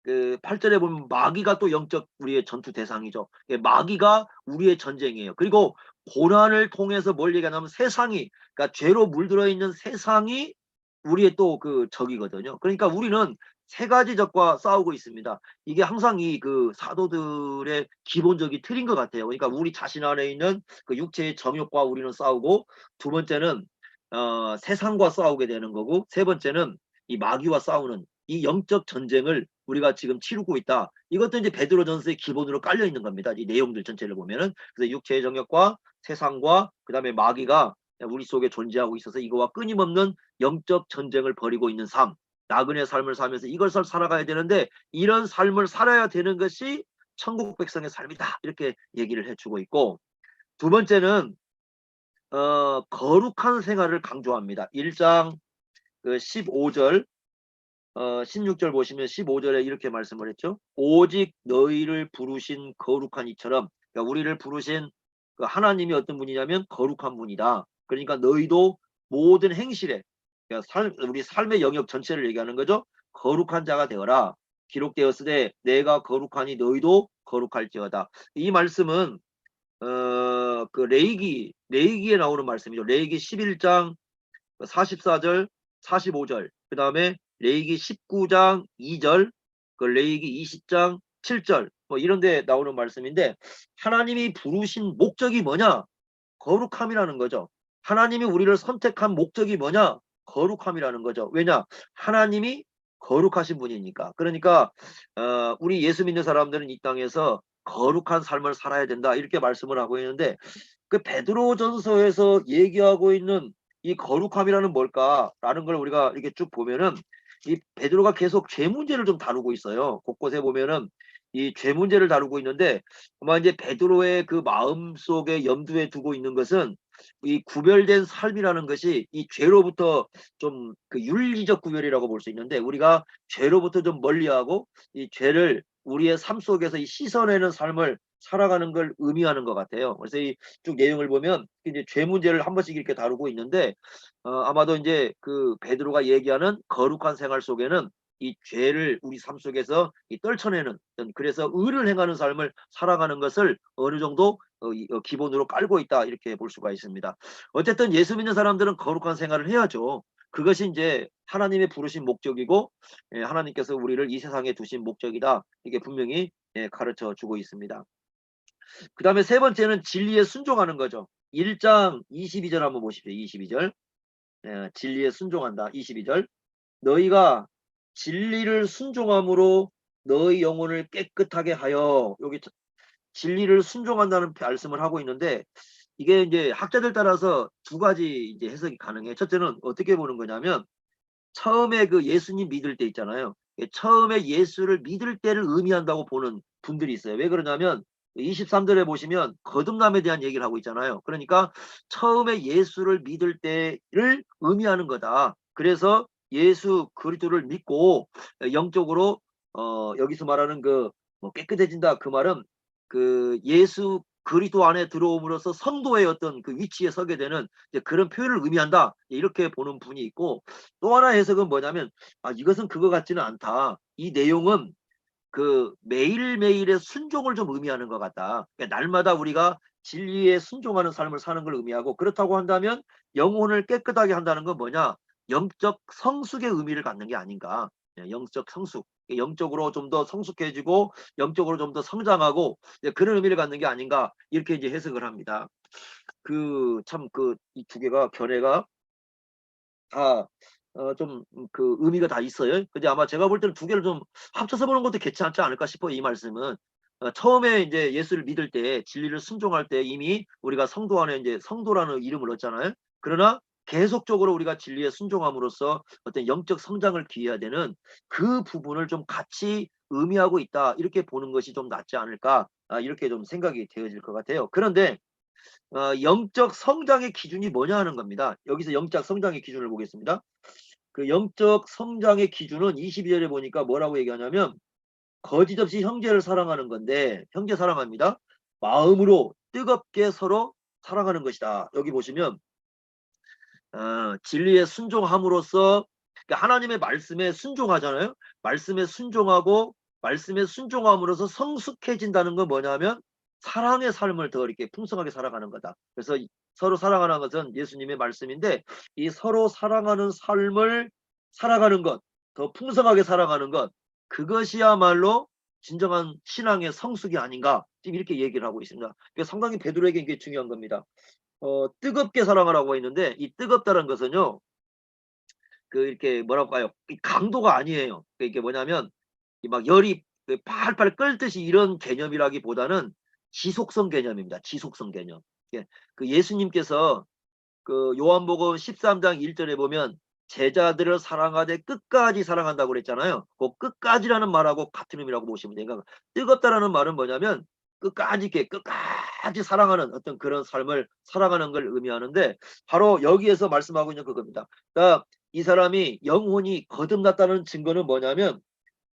그 8절에 보면 마귀가 또 영적 우리의 전투 대상이죠. 마귀가 우리의 전쟁이에요. 그리고 고난을 통해서 뭘 얘기하냐면 세상이 그러니까 죄로 물들어 있는 세상이 우리의 또 그 적이거든요. 그러니까 우리는 세 가지 적과 싸우고 있습니다. 이게 항상 이 그 사도들의 기본적인 틀인 것 같아요. 그러니까 우리 자신 안에 있는 그 육체의 정욕과 우리는 싸우고 두 번째는 세상과 싸우게 되는 거고 세 번째는 이 마귀와 싸우는 이 영적 전쟁을 우리가 지금 치르고 있다. 이것도 이제 베드로전서의 기본으로 깔려 있는 겁니다. 이 내용들 전체를 보면은 그래서 육체의 정욕과 세상과 그다음에 마귀가 우리 속에 존재하고 있어서 이거와 끊임없는 영적 전쟁을 벌이고 있는 삶, 나그네 삶을 살면서 이걸 살아가야 되는데 이런 삶을 살아야 되는 것이 천국 백성의 삶이다. 이렇게 얘기를 해주고 있고 두 번째는 거룩한 생활을 강조합니다. 1장 그 15절 16절 보시면 15절에 이렇게 말씀을 했죠. 오직 너희를 부르신 거룩한 이처럼 그러니까 우리를 부르신 그 하나님이 어떤 분이냐면 거룩한 분이다. 그러니까 너희도 모든 행실에 그러니까 우리 삶의 영역 전체를 얘기하는 거죠. 거룩한 자가 되어라. 기록되었으되 내가 거룩하니 너희도 거룩할지어다. 이 말씀은 그 레이기에 나오는 말씀이죠. 레이기 11장 44절 45절 그 다음에 레이기 19장 2절 그 레이기 20장 7절 뭐 이런 데 나오는 말씀인데 하나님이 부르신 목적이 뭐냐? 거룩함이라는 거죠. 하나님이 우리를 선택한 목적이 뭐냐? 거룩함이라는 거죠. 왜냐? 하나님이 거룩하신 분이니까. 그러니까 우리 예수 믿는 사람들은 이 땅에서 거룩한 삶을 살아야 된다 이렇게 말씀을 하고 있는데 그 베드로전서에서 얘기하고 있는 이 거룩함이라는 뭘까라는 걸 우리가 이렇게 쭉 보면은 이 베드로가 계속 죄 문제를 좀 다루고 있어요. 곳곳에 보면은 이 죄 문제를 다루고 있는데 아마 이제 베드로의 그 마음 속에 염두에 두고 있는 것은 이 구별된 삶이라는 것이 이 죄로부터 좀 그 윤리적 구별이라고 볼 수 있는데 우리가 죄로부터 좀 멀리하고 이 죄를 우리의 삶 속에서 이 씻어내는 삶을 살아가는 걸 의미하는 것 같아요. 그래서 이 쭉 내용을 보면 이제 죄 문제를 한 번씩 이렇게 다루고 있는데 아마도 이제 그 베드로가 얘기하는 거룩한 생활 속에는 이 죄를 우리 삶 속에서 이 떨쳐내는 그래서 의를 행하는 삶을 살아가는 것을 어느 정도 기본으로 깔고 있다 이렇게 볼 수가 있습니다. 어쨌든 예수 믿는 사람들은 거룩한 생활을 해야죠. 그것이 이제 하나님의 부르신 목적이고 하나님께서 우리를 이 세상에 두신 목적이다. 이게 분명히 가르쳐 주고 있습니다. 그 다음에 세 번째는 진리에 순종하는 거죠. 1장 22절 한번 보십시오. 22절. 진리에 순종한다. 22절. 너희가 진리를 순종함으로 너희 영혼을 깨끗하게 하여 여기 진리를 순종한다는 말씀을 하고 있는데 이게 이제 학자들 따라서 두 가지 이제 해석이 가능해요. 첫째는 어떻게 보는 거냐면 처음에 그 예수님 믿을 때 있잖아요. 처음에 예수를 믿을 때를 의미한다고 보는 분들이 있어요. 왜 그러냐면 23절에 보시면 거듭남에 대한 얘기를 하고 있잖아요. 그러니까 처음에 예수를 믿을 때를 의미하는 거다. 그래서 예수 그리스도를 믿고 영적으로 여기서 말하는 그뭐 깨끗해진다 그 말은 그 예수 그리스도 안에 들어옴으로써 성도의 어떤 그 위치에 서게 되는 이제 그런 표현을 의미한다. 이렇게 보는 분이 있고 또 하나 해석은 뭐냐면 이것은 그거 같지는 않다. 이 내용은 그 매일매일의 순종을 좀 의미하는 것 같다. 그러니까 날마다 우리가 진리에 순종하는 삶을 사는 걸 의미하고 그렇다고 한다면 영혼을 깨끗하게 한다는 건 뭐냐? 영적 성숙의 의미를 갖는 게 아닌가. 영적 성숙. 영적으로 좀 더 성숙해지고 영적으로 좀 더 성장하고 그런 의미를 갖는 게 아닌가. 이렇게 이제 해석을 합니다. 그 참 그 이 두 개가 견해가 다 좀 그 의미가 다 있어요. 근데 아마 제가 볼 때는 두 개를 좀 합쳐서 보는 것도 괜찮지 않을까 싶어요, 이 말씀은. 처음에 이제 예수를 믿을 때 진리를 순종할 때 이미 우리가 성도 안에 이제 성도라는 이름을 얻잖아요. 그러나 계속적으로 우리가 진리에 순종함으로써 어떤 영적 성장을 기해야 되는 그 부분을 좀 같이 의미하고 있다. 이렇게 보는 것이 좀 낫지 않을까? 이렇게 좀 생각이 되어질 것 같아요. 그런데 영적 성장의 기준이 뭐냐 하는 겁니다. 여기서 영적 성장의 기준을 보겠습니다. 그 영적 성장의 기준은 22절에 보니까 뭐라고 얘기하냐면 거짓없이 형제를 사랑하는 건데 형제 사랑합니다. 마음으로 뜨겁게 서로 사랑하는 것이다. 여기 보시면 진리에 순종함으로써 그러니까 하나님의 말씀에 순종하잖아요. 말씀에 순종하고 말씀에 순종함으로써 성숙해진다는 건 뭐냐면 사랑의 삶을 더 이렇게 풍성하게 살아가는 거다. 그래서 서로 사랑하는 것은 예수님의 말씀인데 이 서로 사랑하는 삶을 살아가는 것, 더 풍성하게 살아가는 것, 그것이야말로 진정한 신앙의 성숙이 아닌가 지금 이렇게 얘기를 하고 있습니다. 상당히 베드로에게 이게 중요한 겁니다. 뜨겁게 사랑하라고 했는데 이 뜨겁다는 것은요. 그 이렇게 뭐라고 할까요? 이 강도가 아니에요. 이게 뭐냐면 이 막 열이 그 팔팔 끓듯이 이런 개념이라기보다는 지속성 개념입니다. 지속성 개념. 예. 그 예수님께서 그 요한복음 13장 1절에 보면 제자들을 사랑하되 끝까지 사랑한다고 그랬잖아요. 그 끝까지라는 말하고 같은 의미라고 보시면 돼요. 그러니까 뜨겁다라는 말은 뭐냐면 끝까지 이렇게 끝까지 사랑하는 어떤 그런 삶을 살아가는 걸 의미하는데 바로 여기에서 말씀하고 있는 그겁니다. 그러니까 이 사람이 영혼이 거듭났다는 증거는 뭐냐면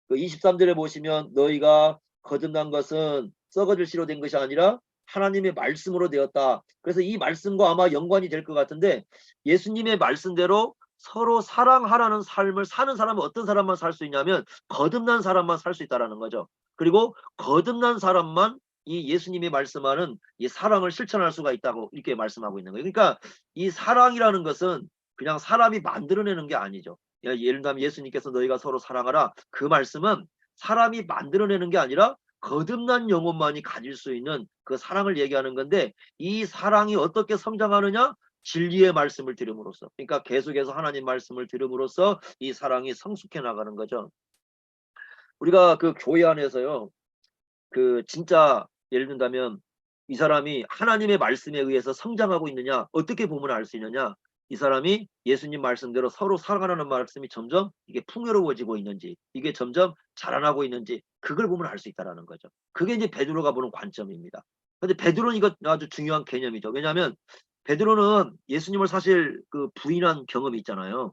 그 23절에 보시면 너희가 거듭난 것은 썩어질 씨로 된 것이 아니라 하나님의 말씀으로 되었다. 그래서 이 말씀과 아마 연관이 될 것 같은데 예수님의 말씀대로 서로 사랑하라는 삶을 사는 사람은 어떤 사람만 살 수 있냐면 거듭난 사람만 살 수 있다라는 거죠. 그리고 거듭난 사람만 이 예수님이 말씀하는 이 사랑을 실천할 수가 있다고 이렇게 말씀하고 있는 거예요. 그러니까 이 사랑이라는 것은 그냥 사람이 만들어내는 게 아니죠. 예를 들면 예수님께서 너희가 서로 사랑하라. 그 말씀은 사람이 만들어내는 게 아니라 거듭난 영혼만이 가질 수 있는 그 사랑을 얘기하는 건데 이 사랑이 어떻게 성장하느냐? 진리의 말씀을 들음으로써. 그러니까 계속해서 하나님 말씀을 들음으로써 이 사랑이 성숙해 나가는 거죠. 우리가 그 교회 안에서요, 그 진짜 예를 든다면 이 사람이 하나님의 말씀에 의해서 성장하고 있느냐, 어떻게 보면 알 수 있느냐, 이 사람이 예수님 말씀대로 서로 살아가는 말씀이 점점 이게 풍요로워지고 있는지, 이게 점점 자라나고 있는지, 그걸 보면 알 수 있다라는 거죠. 그게 이제 베드로가 보는 관점입니다. 근데 베드로는 이거 아주 중요한 개념이죠. 왜냐하면 베드로는 예수님을 사실 그 부인한 경험이 있잖아요.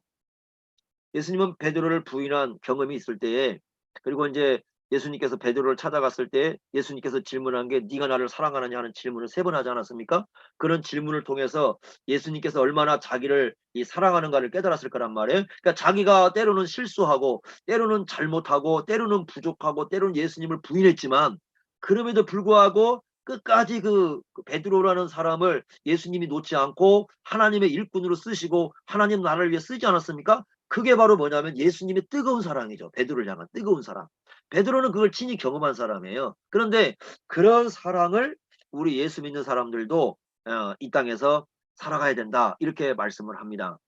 예수님은 베드로를 부인한 경험이 있을 때에, 그리고 이제 예수님께서 베드로를 찾아갔을 때 예수님께서 질문한 게 네가 나를 사랑하느냐 하는 질문을 3번 하지 않았습니까? 그런 질문을 통해서 예수님께서 얼마나 자기를 이 사랑하는가를 깨달았을 거란 말이에요. 그러니까 자기가 때로는 실수하고 때로는 잘못하고 때로는 부족하고 때로는 예수님을 부인했지만, 그럼에도 불구하고 끝까지 그 베드로라는 사람을 예수님이 놓지 않고 하나님의 일꾼으로 쓰시고 하나님 나라를 위해 쓰지 않았습니까? 그게 바로 뭐냐면 예수님의 뜨거운 사랑이죠. 베드로를 향한 뜨거운 사랑. 베드로는 그걸 친히 경험한 사람이에요. 그런데 그런 사랑을 우리 예수 믿는 사람들도 이 땅에서 살아가야 된다, 이렇게 말씀을 합니다.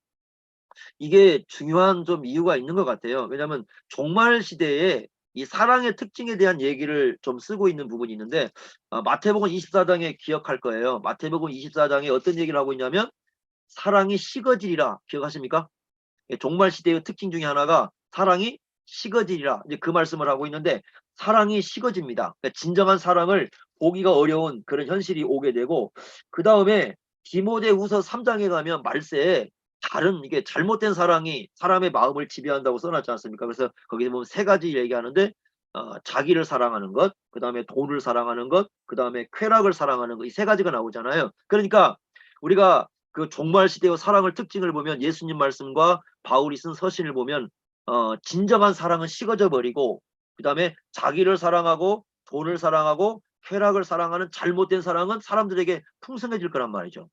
이게 중요한 좀 이유가 있는 것 같아요. 왜냐하면 종말 시대에 이 사랑의 특징에 대한 얘기를 좀 쓰고 있는 부분이 있는데, 마태복음 24장에 기억할 거예요. 마태복음 24장에 어떤 얘기를 하고 있냐면 사랑이 식어지리라. 기억하십니까? 종말 시대의 특징 중에 하나가 사랑이 식어지리라, 이제 그 말씀을 하고 있는데, 사랑이 식어집니다. 그러니까 진정한 사랑을 보기가 어려운 그런 현실이 오게 되고, 그 다음에 디모데후서 3장에 가면 말세에 다른 이게 잘못된 사랑이 사람의 마음을 지배한다고 써놨지 않습니까? 그래서 거기에 보면 3가지 얘기하는데, 자기를 사랑하는 것, 그 다음에 돈을 사랑하는 것, 그 다음에 쾌락을 사랑하는 것, 이 3가지가 나오잖아요. 그러니까 우리가 그 종말 시대의 사랑을 특징을 보면 예수님 말씀과 바울이 쓴 서신을 보면 진정한 사랑은 식어져 버리고, 그 다음에 자기를 사랑하고 돈을 사랑하고 쾌락을 사랑하는 잘못된 사랑은 사람들에게 풍성해질 거란 말이죠.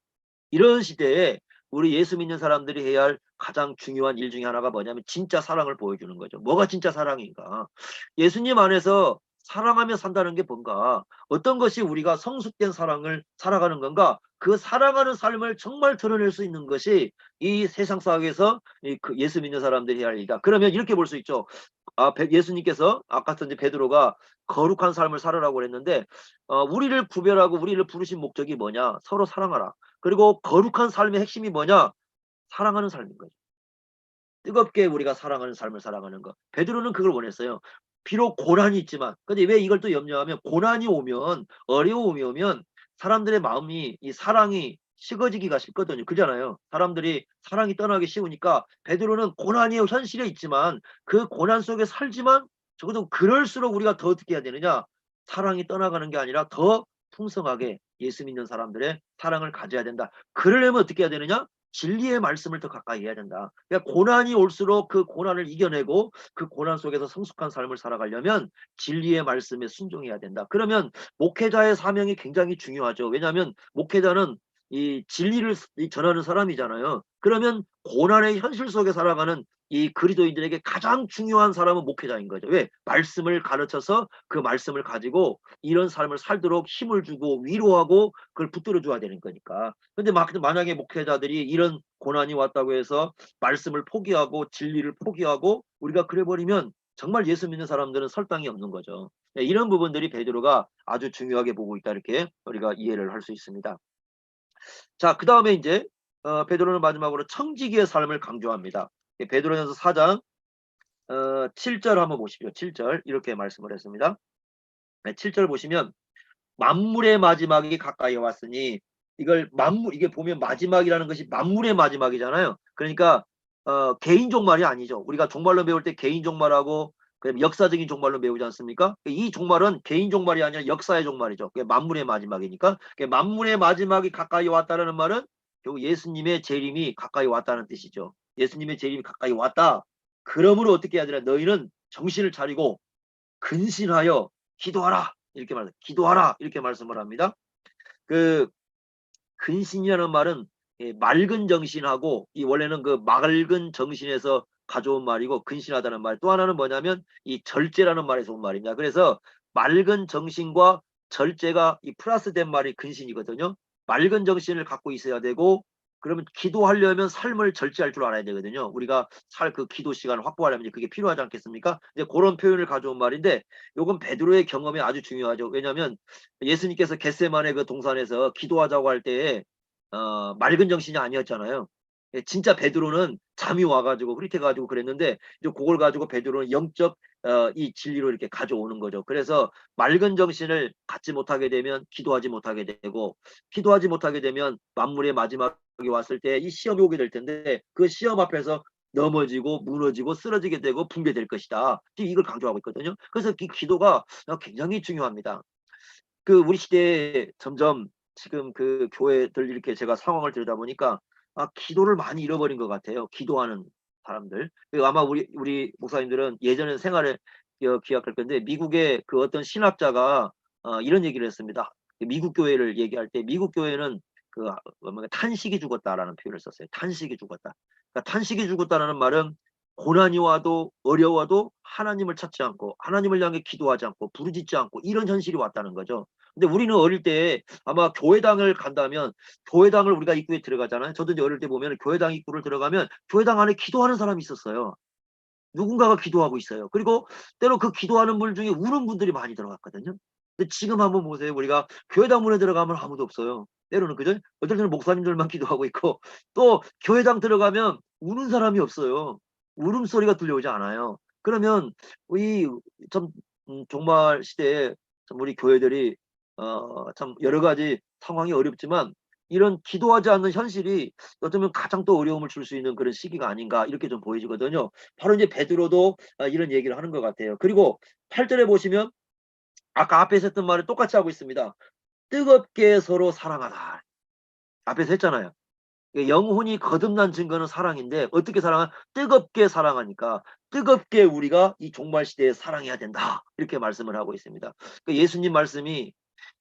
이런 시대에 우리 예수 믿는 사람들이 해야 할 가장 중요한 일 중에 하나가 뭐냐면 진짜 사랑을 보여주는 거죠. 뭐가 진짜 사랑인가? 예수님 안에서 사랑하며 산다는 게 뭔가? 어떤 것이 우리가 성숙된 사랑을 살아가는 건가? 그 사랑하는 삶을 정말 드러낼 수 있는 것이 이 세상 속에서 그 예수 믿는 사람들이 해야 할 일이다. 그러면 이렇게 볼 수 있죠. 예수님께서 아까 이제 베드로가 거룩한 삶을 살아라고 그랬는데, 우리를 구별하고 우리를 부르신 목적이 뭐냐? 서로 사랑하라. 그리고 거룩한 삶의 핵심이 뭐냐? 사랑하는 삶인 거죠. 뜨겁게 우리가 사랑하는 삶을 살아가는 것. 베드로는 그걸 원했어요. 비록 고난이 있지만, 근데 왜 이걸 또 염려하면, 고난이 오면, 어려움이 오면 사람들의 마음이 이 사랑이 식어지기가 쉽거든요. 그잖아요. 사람들이 사랑이 떠나기 쉬우니까 베드로는 고난이 현실에 있지만 그 고난 속에 살지만, 적어도 그럴수록 우리가 더 어떻게 해야 되느냐? 사랑이 떠나가는 게 아니라 더 풍성하게 예수 믿는 사람들의 사랑을 가져야 된다. 그러려면 어떻게 해야 되느냐? 진리의 말씀을 더 가까이 해야 된다. 그러니까 고난이 올수록 그 고난을 이겨내고 그 고난 속에서 성숙한 삶을 살아가려면 진리의 말씀에 순종해야 된다. 그러면 목회자의 사명이 굉장히 중요하죠. 왜냐하면 목회자는 이 진리를 전하는 사람이잖아요. 그러면 고난의 현실 속에 살아가는 이 그리스도인들에게 가장 중요한 사람은 목회자인 거죠. 왜? 말씀을 가르쳐서 그 말씀을 가지고 이런 삶을 살도록 힘을 주고 위로하고 그걸 붙들어 줘야 되는 거니까. 근데 만약에 목회자들이 이런 고난이 왔다고 해서 말씀을 포기하고 진리를 포기하고 우리가 그래 버리면 정말 예수 믿는 사람들은 설당이 없는 거죠. 네, 이런 부분들이 베드로가 아주 중요하게 보고 있다, 이렇게 우리가 이해를 할 수 있습니다. 자, 그 다음에 이제 베드로는 마지막으로 청지기의 삶을 강조합니다. 베드로전서 4장 7절 한번 보십시오. 7절 이렇게 말씀을 했습니다. 네, 7절 보시면 만물의 마지막이 가까이 왔으니, 이걸 만물, 이게 보면 마지막이라는 것이 만물의 마지막이잖아요. 그러니까 개인 종말이 아니죠. 우리가 종말론 배울 때 개인 종말하고 그다음에 역사적인 종말론 배우지 않습니까? 이 종말은 개인 종말이 아니라 역사의 종말이죠. 그게 만물의 마지막이니까. 만물의 마지막이 가까이 왔다는 말은 결국 예수님의 재림이 가까이 왔다는 뜻이죠. 예수님의 재림이 가까이 왔다. 그러므로 어떻게 해야 되나? 너희는 정신을 차리고 근신하여 기도하라. 이렇게 기도하라. 이렇게 말씀을 합니다. 그 근신이라는 말은 맑은 정신하고, 이 원래는 그 맑은 정신에서 가져온 말이고, 근신하다는 말. 또 하나는 뭐냐면 이 절제라는 말에서 온 말입니다. 그래서 맑은 정신과 절제가 이 플러스된 말이 근신이거든요. 맑은 정신을 갖고 있어야 되고, 그러면 기도하려면 삶을 절제할 줄 알아야 되거든요. 우리가 그 기도 시간을 확보하려면 이제 그게 필요하지 않겠습니까? 이제 그런 표현을 가져온 말인데 요건 베드로의 경험이 아주 중요하죠. 왜냐하면 예수님께서 겟세마네 그 동산에서 기도하자고 할 때에 맑은 정신이 아니었잖아요. 예, 진짜 베드로는 잠이 와가지고 흐릿해가지고 그랬는데 이제 그걸 가지고 베드로는 영적 이 진리로 이렇게 가져오는 거죠. 그래서 맑은 정신을 갖지 못하게 되면 기도하지 못하게 되고 기도하지 못하게 되면 만물의 마지막이 왔을 때 이 시험이 오게 될 텐데 그 시험 앞에서 넘어지고 무너지고 쓰러지게 되고 붕괴될 것이다. 이걸 강조하고 있거든요. 그래서 이 기도가 굉장히 중요합니다. 그 우리 시대에 점점 지금 그 교회들 이렇게 제가 상황을 들여다보니까 기도를 많이 잃어버린 것 같아요. 기도하는 사람들. 그리고 아마 우리 목사님들은 예전에 생활을 기억할 건데 미국의 그 어떤 신학자가 이런 얘기를 했습니다. 미국 교회를 얘기할 때 미국 교회는 그 탄식이 죽었다라는 표현을 썼어요. 탄식이 죽었다. 그러니까 탄식이 죽었다라는 말은 고난이 와도 어려워도 하나님을 찾지 않고 하나님을 향해 기도하지 않고 부르짖지 않고 이런 현실이 왔다는 거죠. 근데 우리는 어릴 때 아마 교회당을 간다면 교회당을 우리가 입구에 들어가잖아요. 저도 이제 어릴 때 보면 교회당 입구를 들어가면 교회당 안에 기도하는 사람이 있었어요. 누군가가 기도하고 있어요. 그리고 때로 그 기도하는 분 중에 우는 분들이 많이 들어갔거든요. 근데 지금 한번 보세요. 우리가 교회당 문에 들어가면 아무도 없어요. 때로는 그죠? 어떨 때는 목사님들만 기도하고 있고 또 교회당 들어가면 우는 사람이 없어요. 울음소리가 들려오지 않아요. 그러면 이참 종말 시대에 참 우리 교회들이 참 여러 가지 상황이 어렵지만 이런 기도하지 않는 현실이 어쩌면 가장 또 어려움을 줄 수 있는 그런 시기가 아닌가 이렇게 좀 보여지거든요. 바로 이제 베드로도 이런 얘기를 하는 것 같아요. 그리고 8절에 보시면 아까 앞에서 했던 말을 똑같이 하고 있습니다. 뜨겁게 서로 사랑하라. 앞에서 했잖아요. 영혼이 거듭난 증거는 사랑인데 어떻게 사랑하? 뜨겁게 사랑하니까 뜨겁게 우리가 이 종말 시대에 사랑해야 된다. 이렇게 말씀을 하고 있습니다. 예수님 말씀이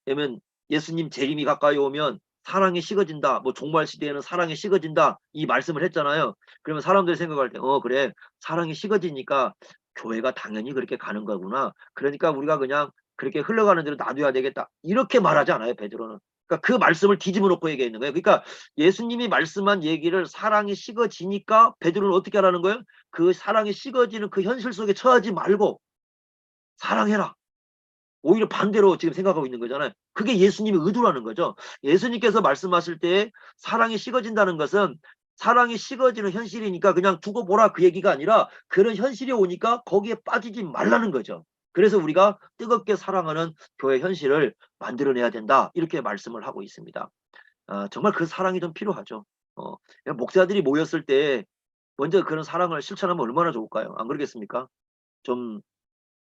되면 예수님 재림이 가까이 오면 사랑이 식어진다. 뭐 종말 시대에는 사랑이 식어진다. 이 말씀을 했잖아요. 그러면 사람들이 생각할 때 그래. 사랑이 식어지니까 교회가 당연히 그렇게 가는 거구나. 그러니까 우리가 그냥 그렇게 흘러가는 대로 놔둬야 되겠다. 이렇게 말하지 않아요, 베드로는. 그러니까 그 말씀을 뒤집어 놓고 얘기했는 거예요. 그러니까 예수님이 말씀한 얘기를 사랑이 식어지니까 베드로는 어떻게 하라는 거예요? 그 사랑이 식어지는 그 현실 속에 처하지 말고 사랑해라. 오히려 반대로 지금 생각하고 있는 거잖아요. 그게 예수님의 의도라는 거죠. 예수님께서 말씀하실 때 사랑이 식어진다는 것은 사랑이 식어지는 현실이니까 그냥 두고 보라 그 얘기가 아니라 그런 현실이 오니까 거기에 빠지지 말라는 거죠. 그래서 우리가 뜨겁게 사랑하는 교회 현실을 만들어내야 된다. 이렇게 말씀을 하고 있습니다. 정말 그 사랑이 좀 필요하죠. 목사들이 모였을 때 먼저 그런 사랑을 실천하면 얼마나 좋을까요? 안 그러겠습니까? 좀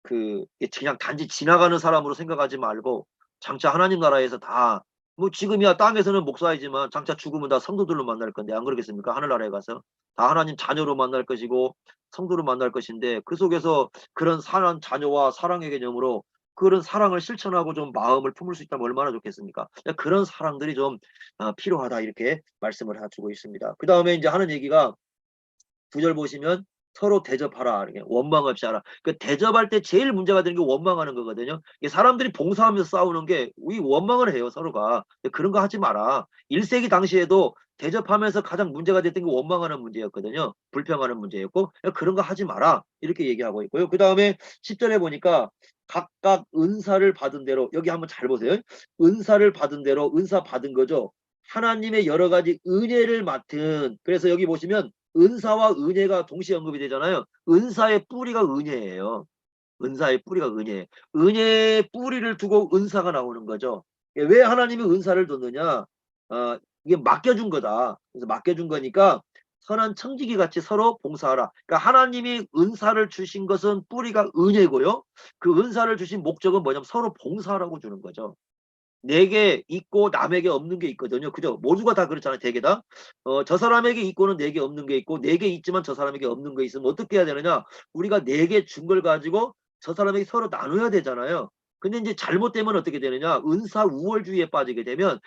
그냥 단지 지나가는 사람으로 생각하지 말고 장차 하나님 나라에서 다 뭐 지금이야 땅에서는 목사이지만 장차 죽으면 다 성도들로 만날 건데 안 그러겠습니까? 하늘나라에 가서 다 하나님 자녀로 만날 것이고 성도로 만날 것인데 그 속에서 그런 사랑 자녀와 사랑의 개념으로 그런 사랑을 실천하고 좀 마음을 품을 수 있다면 얼마나 좋겠습니까? 그런 사랑들이 좀 필요하다 이렇게 말씀을 해주고 있습니다. 그 다음에 이제 하는 얘기가 9절 보시면 서로 대접하라. 이렇게 원망 없이 하라. 그 대접할 때 제일 문제가 되는 게 원망하는 거거든요. 사람들이 봉사하면서 싸우는 게 우리 원망을 해요, 서로가. 그런 거 하지 마라. 1세기 당시에도 대접하면서 가장 문제가 됐던 게 원망하는 문제였거든요. 불평하는 문제였고 그런 거 하지 마라. 이렇게 얘기하고 있고요. 그 다음에 10절에 보니까 각각 은사를 받은 대로 여기 한번 잘 보세요. 은사를 받은 대로 은사 받은 거죠. 하나님의 여러 가지 은혜를 맡은 그래서 여기 보시면 은사와 은혜가 동시에 언급이 되잖아요. 은사의 뿌리가 은혜예요. 은사의 뿌리가 은혜예요. 은혜의 뿌리를 두고 은사가 나오는 거죠. 왜 하나님이 은사를 줬느냐? 이게 맡겨준 거다. 그래서 맡겨준 거니까 선한 청지기 같이 서로 봉사하라. 그러니까 하나님이 은사를 주신 것은 뿌리가 은혜고요. 그 은사를 주신 목적은 뭐냐면 서로 봉사하라고 주는 거죠. 내게 있고 남에게 없는 게 있거든요. 그죠? 모두가 다 그렇잖아요. 대개 다. 저 사람에게 있고는 내게 없는 게 있고 내게 있지만 저 사람에게 없는 게 있으면 어떻게 해야 되느냐? 우리가 내게 준 걸 가지고 저 사람에게 서로 나눠야 되잖아요. 근데 이제 잘못되면 어떻게 되느냐? 은사 우월주의에 빠지게 되면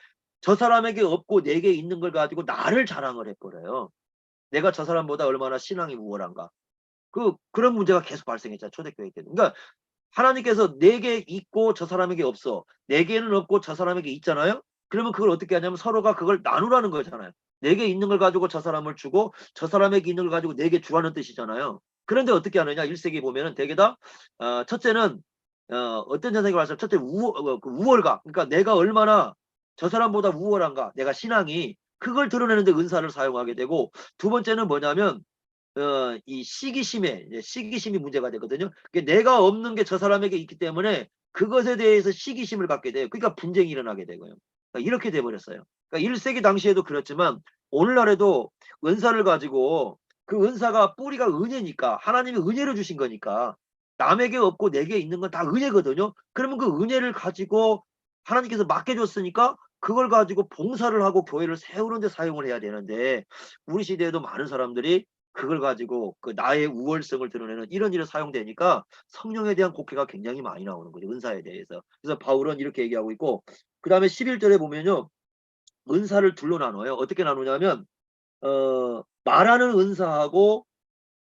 저 사람에게 없고 내게 있는 걸 가지고 나를 자랑을 해버려요. 내가 저 사람보다 얼마나 신앙이 우월한가. 그런 문제가 계속 발생했잖아요. 초대교회 때는. 그러니까 하나님께서 내게 있고 저 사람에게 없어. 내게는 없고 저 사람에게 있잖아요. 그러면 그걸 어떻게 하냐면 서로가 그걸 나누라는 거잖아요. 내게 있는 걸 가지고 저 사람을 주고 저 사람에게 있는 걸 가지고 내게 주라는 뜻이잖아요. 그런데 어떻게 하느냐? 1세기 보면은 대개 다 첫째는 어떤 현상이 발생? 첫째 그 우월감. 그러니까 내가 얼마나 저 사람보다 우월한가? 내가 신앙이 그걸 드러내는데 은사를 사용하게 되고 두 번째는 뭐냐면 이 시기심이 문제가 되거든요. 내가 없는 게 저 사람에게 있기 때문에 그것에 대해서 시기심을 갖게 돼요. 그러니까 분쟁이 일어나게 되고요. 그러니까 이렇게 돼버렸어요. 그러니까 1세기 당시에도 그렇지만 오늘날에도 은사를 가지고 그 은사가 뿌리가 은혜니까 하나님이 은혜를 주신 거니까 남에게 없고 내게 있는 건 다 은혜거든요. 그러면 그 은혜를 가지고 하나님께서 맡겨줬으니까 그걸 가지고 봉사를 하고 교회를 세우는 데 사용을 해야 되는데 우리 시대에도 많은 사람들이 그걸 가지고 그 나의 우월성을 드러내는 이런 일에 사용되니까 성령에 대한 곡해가 굉장히 많이 나오는 거죠. 은사에 대해서. 그래서 바울은 이렇게 얘기하고 있고 그 다음에 11절에 보면요. 은사를 둘로 나눠요. 어떻게 나누냐면 말하는 은사하고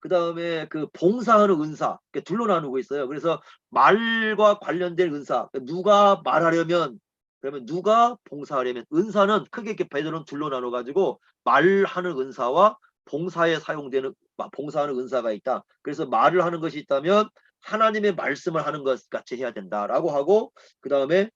그 다음에 그 봉사하는 은사 이렇게 둘로 나누고 있어요. 그래서 말과 관련된 은사 누가 말하려면 그러면 누가 봉사하려면 은사는 크게 이렇게 베드로는 둘로 나눠 가지고 말하는 은사와 봉사에 사용되는 봉사하는 은사가 있다. 그래서 말을 하는 것이 있다면 하나님의 말씀을 하는 것 같이 해야 된다라고 하고 그 다음에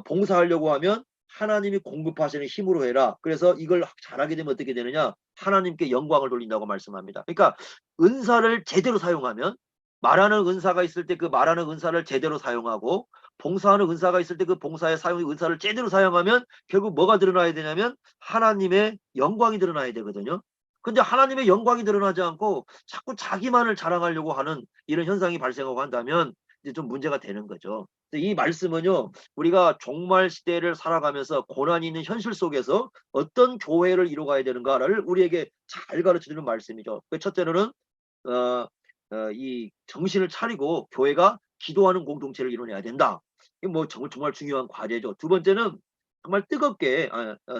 봉사하려고 하면 하나님이 공급하시는 힘으로 해라. 그래서 이걸 잘하게 되면 어떻게 되느냐? 하나님께 영광을 돌린다고 말씀합니다. 그러니까 은사를 제대로 사용하면 말하는 은사가 있을 때 그 말하는 은사를 제대로 사용하고 봉사하는 은사가 있을 때 그 봉사의 사용 은사를 제대로 사용하면 결국 뭐가 드러나야 되냐면 하나님의 영광이 드러나야 되거든요. 근데 하나님의 영광이 드러나지 않고 자꾸 자기만을 자랑하려고 하는 이런 현상이 발생하고 한다면 이제 좀 문제가 되는 거죠. 이 말씀은요, 우리가 종말 시대를 살아가면서 고난이 있는 현실 속에서 어떤 교회를 이루어가야 되는가를 우리에게 잘 가르쳐주는 말씀이죠. 첫째로는 이 정신을 차리고 교회가 기도하는 공동체를 이뤄내야 된다. 이게 뭐 정말 중요한 과제죠. 두 번째는 정말 뜨겁게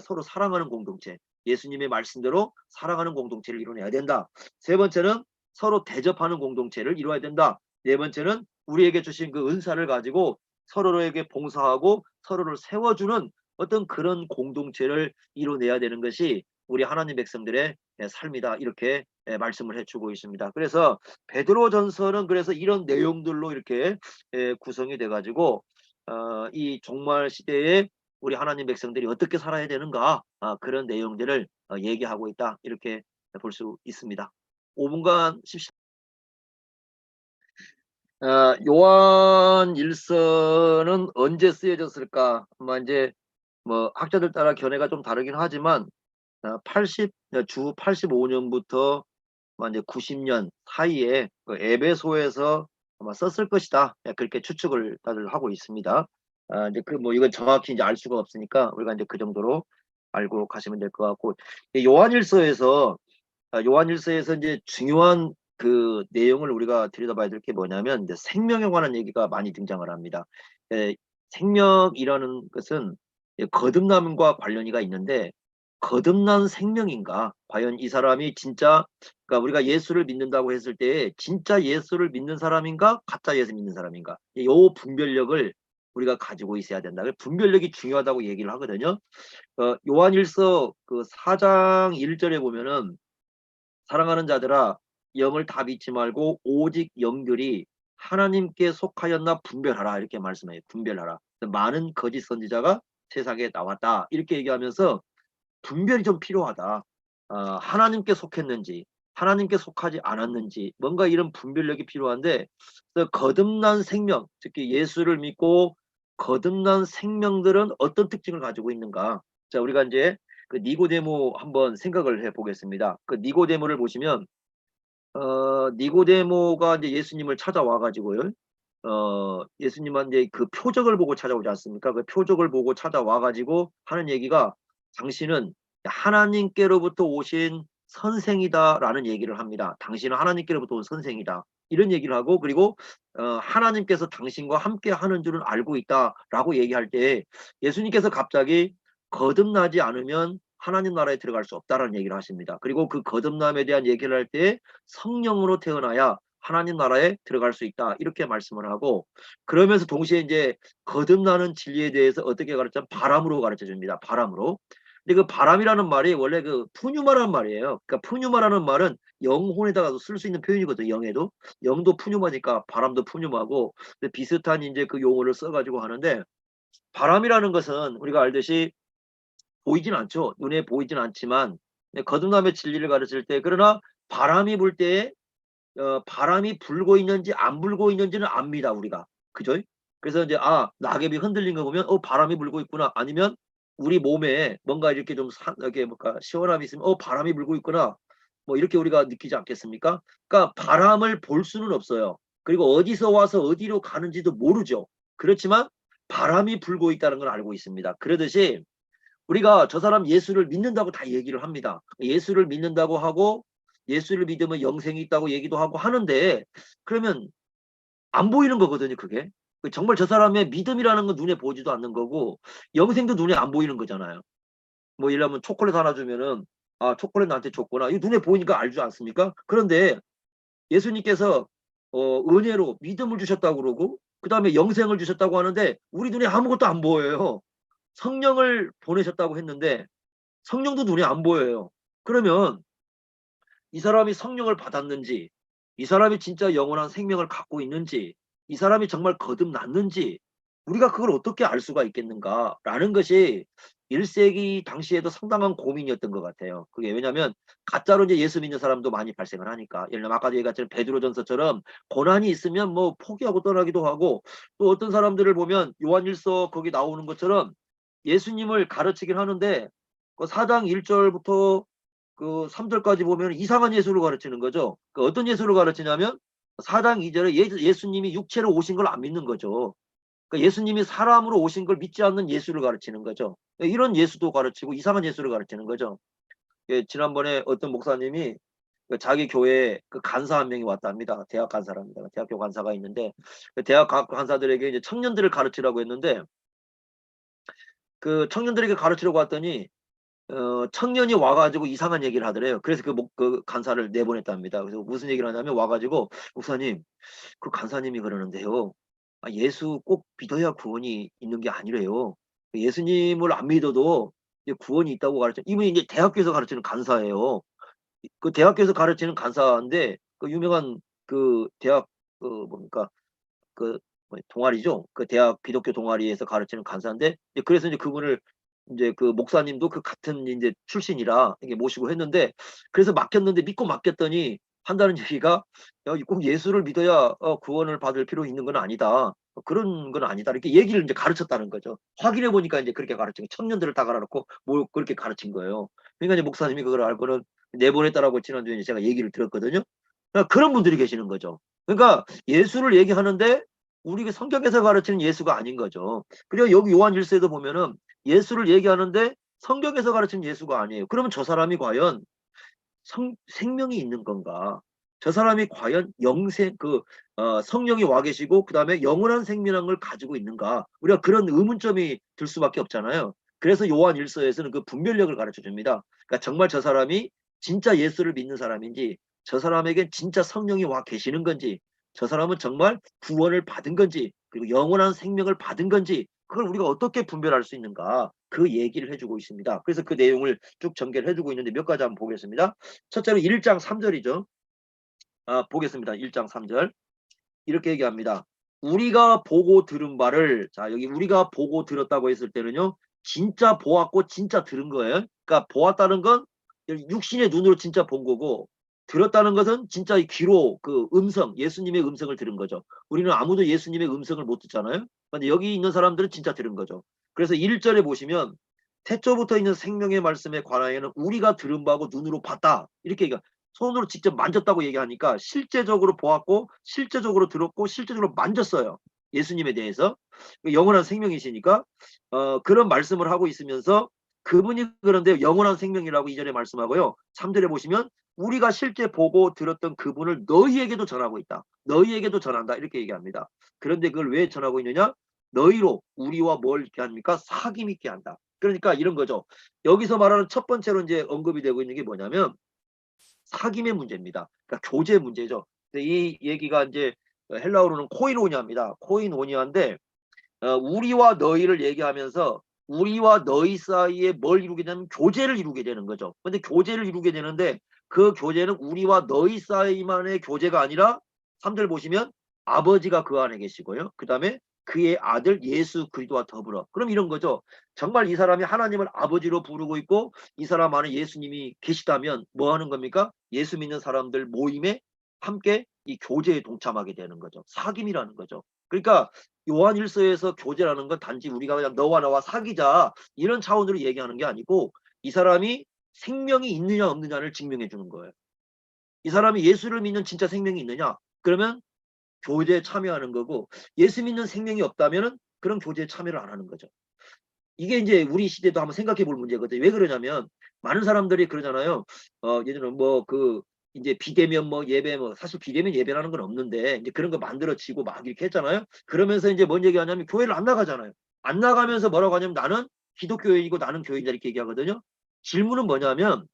서로 사랑하는 공동체, 예수님의 말씀대로 사랑하는 공동체를 이뤄내야 된다. 세 번째는 서로 대접하는 공동체를 이루어야 된다. 네 번째는 우리에게 주신 그 은사를 가지고 서로에게 봉사하고 서로를 세워주는 어떤 그런 공동체를 이뤄내야 되는 것이 우리 하나님 백성들의 삶이다. 이렇게 말씀을 해주고 있습니다. 그래서 베드로전서는 그래서 이런 내용들로 이렇게 구성이 돼가지고 이 종말 시대에 우리 하나님 백성들이 어떻게 살아야 되는가 그런 내용들을 얘기하고 있다. 이렇게 볼 수 있습니다. 5분간 쉽시다. 요한 일서는 언제 쓰여졌을까? 아마 이제 뭐 학자들 따라 견해가 좀 다르긴 하지만 주 85년부터 이제 90년 사이에 그 에베소에서 아마 썼을 것이다. 그렇게 추측을 다들 하고 있습니다. 이제 그 뭐 이건 정확히 이제 알 수가 없으니까 우리가 이제 그 정도로 알고 가시면 될 것 같고 요한일서에서 이제 중요한 그 내용을 우리가 들여다봐야 될 게 뭐냐면 이제 생명에 관한 얘기가 많이 등장을 합니다. 생명이라는 것은 거듭남과 관련이가 있는데 거듭난 생명인가? 과연 이 사람이 진짜 그러니까 우리가 예수를 믿는다고 했을 때 진짜 예수를 믿는 사람인가? 가짜 예수 믿는 사람인가? 요 분별력을 우리가 가지고 있어야 된다. 분별력이 중요하다고 얘기를 하거든요. 요한일서 그 4장 1절에 보면은 사랑하는 자들아 영을 다 믿지 말고 오직 영들이 하나님께 속하였나 분별하라 이렇게 말씀해요. 분별하라. 많은 거짓 선지자가 세상에 나왔다 이렇게 얘기하면서 분별이 좀 필요하다. 하나님께 속했는지 하나님께 속하지 않았는지 뭔가 이런 분별력이 필요한데 거듭난 생명 특히 예수를 믿고 거듭난 생명들은 어떤 특징을 가지고 있는가. 자 우리가 이제 그 니고데모 한번 생각을 해 보겠습니다. 그 니고데모를 보시면 니고데모가 이제 예수님을 찾아와 가지고요. 예수님한테 그 표적을 보고 찾아오지 않습니까? 그 표적을 보고 찾아와 가지고 하는 얘기가 당신은 하나님께로부터 오신 선생이다라는 얘기를 합니다. 당신은 하나님께로부터 온 선생이다. 이런 얘기를 하고 그리고 하나님께서 당신과 함께 하는 줄은 알고 있다라고 얘기할 때 예수님께서 갑자기 거듭나지 않으면 하나님 나라에 들어갈 수 없다라는 얘기를 하십니다. 그리고 그 거듭남에 대한 얘기를 할 때 성령으로 태어나야 하나님 나라에 들어갈 수 있다. 이렇게 말씀을 하고, 그러면서 동시에 이제 거듭나는 진리에 대해서 어떻게 가르쳐? 바람으로 가르쳐 줍니다. 바람으로. 근데 그 바람이라는 말이 원래 그 푸뉴마라는 말이에요. 그러니까 푸뉴마라는 말은 영혼에다가도 쓸 수 있는 표현이거든요. 영에도. 영도 푸뉴마니까 바람도 푸뉴마고, 비슷한 이제 그 용어를 써가지고 하는데, 바람이라는 것은 우리가 알듯이 보이진 않죠. 눈에 보이진 않지만 거듭남의 진리를 가르칠 때, 그러나 바람이 불 때에 바람이 불고 있는지 안 불고 있는지는 압니다. 우리가. 그죠? 그래서 이제 낙엽이 흔들린 거 보면 바람이 불고 있구나. 아니면 우리 몸에 뭔가 이렇게 좀 이렇게 뭔가 시원함이 있으면 바람이 불고 있구나. 뭐 이렇게 우리가 느끼지 않겠습니까? 그러니까 바람을 볼 수는 없어요. 그리고 어디서 와서 어디로 가는지도 모르죠. 그렇지만 바람이 불고 있다는 걸 알고 있습니다. 그러듯이 우리가 저 사람 예수를 믿는다고 다 얘기를 합니다. 예수를 믿는다고 하고 예수를 믿으면 영생이 있다고 얘기도 하고 하는데, 그러면 안 보이는 거거든요, 그게. 정말 저 사람의 믿음이라는 건 눈에 보이지도 않는 거고 영생도 눈에 안 보이는 거잖아요. 뭐 예를 들면 초콜릿 하나 주면은 초콜릿 나한테 줬구나. 이거 눈에 보이니까 알지 않습니까? 그런데 예수님께서 은혜로 믿음을 주셨다고 그러고 그다음에 영생을 주셨다고 하는데 우리 눈에 아무것도 안 보여요. 성령을 보내셨다고 했는데 성령도 눈에 안 보여요. 그러면 이 사람이 성령을 받았는지, 이 사람이 진짜 영원한 생명을 갖고 있는지, 이 사람이 정말 거듭났는지 우리가 그걸 어떻게 알 수가 있겠는가라는 것이 1세기 당시에도 상당한 고민이었던 것 같아요. 그게 왜냐하면 가짜로 이제 예수 믿는 사람도 많이 발생을 하니까. 예를 들면 아까도 얘기했처럼 베드로전서처럼 고난이 있으면 뭐 포기하고 떠나기도 하고, 또 어떤 사람들을 보면 요한일서 거기 나오는 것처럼 예수님을 가르치긴 하는데 그 4장 1절부터 그 3절까지 보면 이상한 예수를 가르치는 거죠. 그 어떤 예수를 가르치냐면 4장 2절에 예수님이 육체로 오신 걸 안 믿는 거죠. 그러니까 예수님이 사람으로 오신 걸 믿지 않는 예수를 가르치는 거죠. 이런 예수도 가르치고 이상한 예수를 가르치는 거죠. 지난번에 어떤 목사님이 그 자기 교회에 그 간사 한 명이 왔답니다. 대학 간사랍니다. 대학교 간사가 있는데 그 대학 간사들에게 이제 청년들을 가르치라고 했는데 그 청년들에게 가르치려고 왔더니 청년이 와가지고 이상한 얘기를 하더래요. 그래서 그 간사를 내보냈답니다. 그래서 무슨 얘기를 하냐면 와가지고 목사님, 그 간사님이 그러는데요. 예수 꼭 믿어야 구원이 있는 게 아니래요. 예수님을 안 믿어도 이제 구원이 있다고 가르쳐. 이분이 이제 대학교에서 가르치는 간사예요. 그 대학교에서 가르치는 간사인데 그 유명한 그 대학 그 뭡니까 그 동아리죠. 그 대학 기독교 동아리에서 가르치는 간사인데 그래서 이제 그분을 이제 그 목사님도 그 같은 이제 출신이라 이게 모시고 했는데 그래서 맡겼는데 믿고 맡겼더니 한다는 얘기가 꼭 예수를 믿어야 구원을 받을 필요 있는 건 아니다. 그런 건 아니다. 이렇게 얘기를 이제 가르쳤다는 거죠. 확인해 보니까 이제 그렇게 가르친 거. 청년들을 다 갈아놓고 뭐 그렇게 가르친 거예요. 그러니까 이제 목사님이 그걸 알고는 내보냈다라고 지난주에 제가 얘기를 들었거든요. 그러니까 그런 분들이 계시는 거죠. 그러니까 예수를 얘기하는데 우리 성경에서 가르치는 예수가 아닌 거죠. 그리고 여기 요한 1서에도 보면은 예수를 얘기하는데 성경에서 가르치는 예수가 아니에요. 그러면 저 사람이 과연 생명이 있는 건가? 저 사람이 과연 성령이 와 계시고 그 다음에 영원한 생명을 가지고 있는가? 우리가 그런 의문점이 들 수밖에 없잖아요. 그래서 요한 1서에서는 그 분별력을 가르쳐 줍니다. 그러니까 정말 저 사람이 진짜 예수를 믿는 사람인지, 저 사람에게 진짜 성령이 와 계시는 건지, 저 사람은 정말 구원을 받은 건지, 그리고 영원한 생명을 받은 건지, 그걸 우리가 어떻게 분별할 수 있는가? 그 얘기를 해주고 있습니다. 그래서 그 내용을 쭉 전개를 해주고 있는데 몇 가지 한번 보겠습니다. 첫째로 1장 3절이죠. 보겠습니다. 1장 3절. 이렇게 얘기합니다. 우리가 보고 들은 바를, 자, 여기 우리가 보고 들었다고 했을 때는요, 진짜 보았고 진짜 들은 거예요. 그러니까 보았다는 건 육신의 눈으로 진짜 본 거고, 들었다는 것은 진짜 귀로 그 예수님의 음성을 들은 거죠. 우리는 아무도 예수님의 음성을 못 듣잖아요. 근데 여기 있는 사람들은 진짜 들은 거죠. 그래서 1절에 보시면 태초부터 있는 생명의 말씀에 관하여는 우리가 들은 바고 눈으로 봤다. 이렇게 얘기가 손으로 직접 만졌다고 얘기하니까 실제적으로 보았고 실제적으로 들었고 실제적으로 만졌어요. 예수님에 대해서. 영원한 생명이시니까 그런 말씀을 하고 있으면서 그분이 그런데 영원한 생명이라고 이전에 말씀하고요. 3절에 보시면 우리가 실제 보고 들었던 그분을 너희에게도 전하고 있다. 너희에게도 전한다. 이렇게 얘기합니다. 그런데 그걸 왜 전하고 있느냐? 너희로 우리와 뭘 있게 합니까? 사귐 있게 한다. 그러니까 이런 거죠. 여기서 말하는 첫 번째로 이제 언급이 되고 있는 게 뭐냐면 사귐의 문제입니다. 그러니까 교제 문제죠. 이 얘기가 이제 헬라어로는 코이노니아입니다. 코이노니아인데 우리와 너희를 얘기하면서 우리와 너희 사이에 뭘 이루게 되냐면 교제를 이루게 되는 거죠. 근데 교제를 이루게 되는데 그 교제는 우리와 너희 사이만의 교제가 아니라 3절 보시면 아버지가 그 안에 계시고요. 그 다음에 그의 아들 예수 그리스도와 더불어. 그럼 이런 거죠. 정말 이 사람이 하나님을 아버지로 부르고 있고 이 사람 안에 예수님이 계시다면 뭐 하는 겁니까? 예수 믿는 사람들 모임에 함께 이 교제에 동참하게 되는 거죠. 사귐이라는 거죠. 그러니까 요한 1서에서 교제라는 건 단지 우리가 그냥 너와 나와 사귀자 이런 차원으로 얘기하는 게 아니고 이 사람이 생명이 있느냐 없느냐를 증명해 주는 거예요. 이 사람이 예수를 믿는 진짜 생명이 있느냐? 그러면 교제에 참여하는 거고 예수 믿는 생명이 없다면은 그런 교제에 참여를 안 하는 거죠. 이게 이제 우리 시대도 한번 생각해 볼 문제거든요. 왜 그러냐면 많은 사람들이 그러잖아요. 예전에 뭐 이제 비대면 뭐 예배 뭐 사실 비대면 예배라는 건 없는데 이제 그런 거 만들어지고 막 이렇게 했잖아요. 그러면서 이제 뭔 얘기하냐면 교회를 안 나가잖아요. 안 나가면서 뭐라고 하냐면 나는 기독교인이고 나는 교인이다 이렇게 얘기하거든요. 질문은 뭐냐면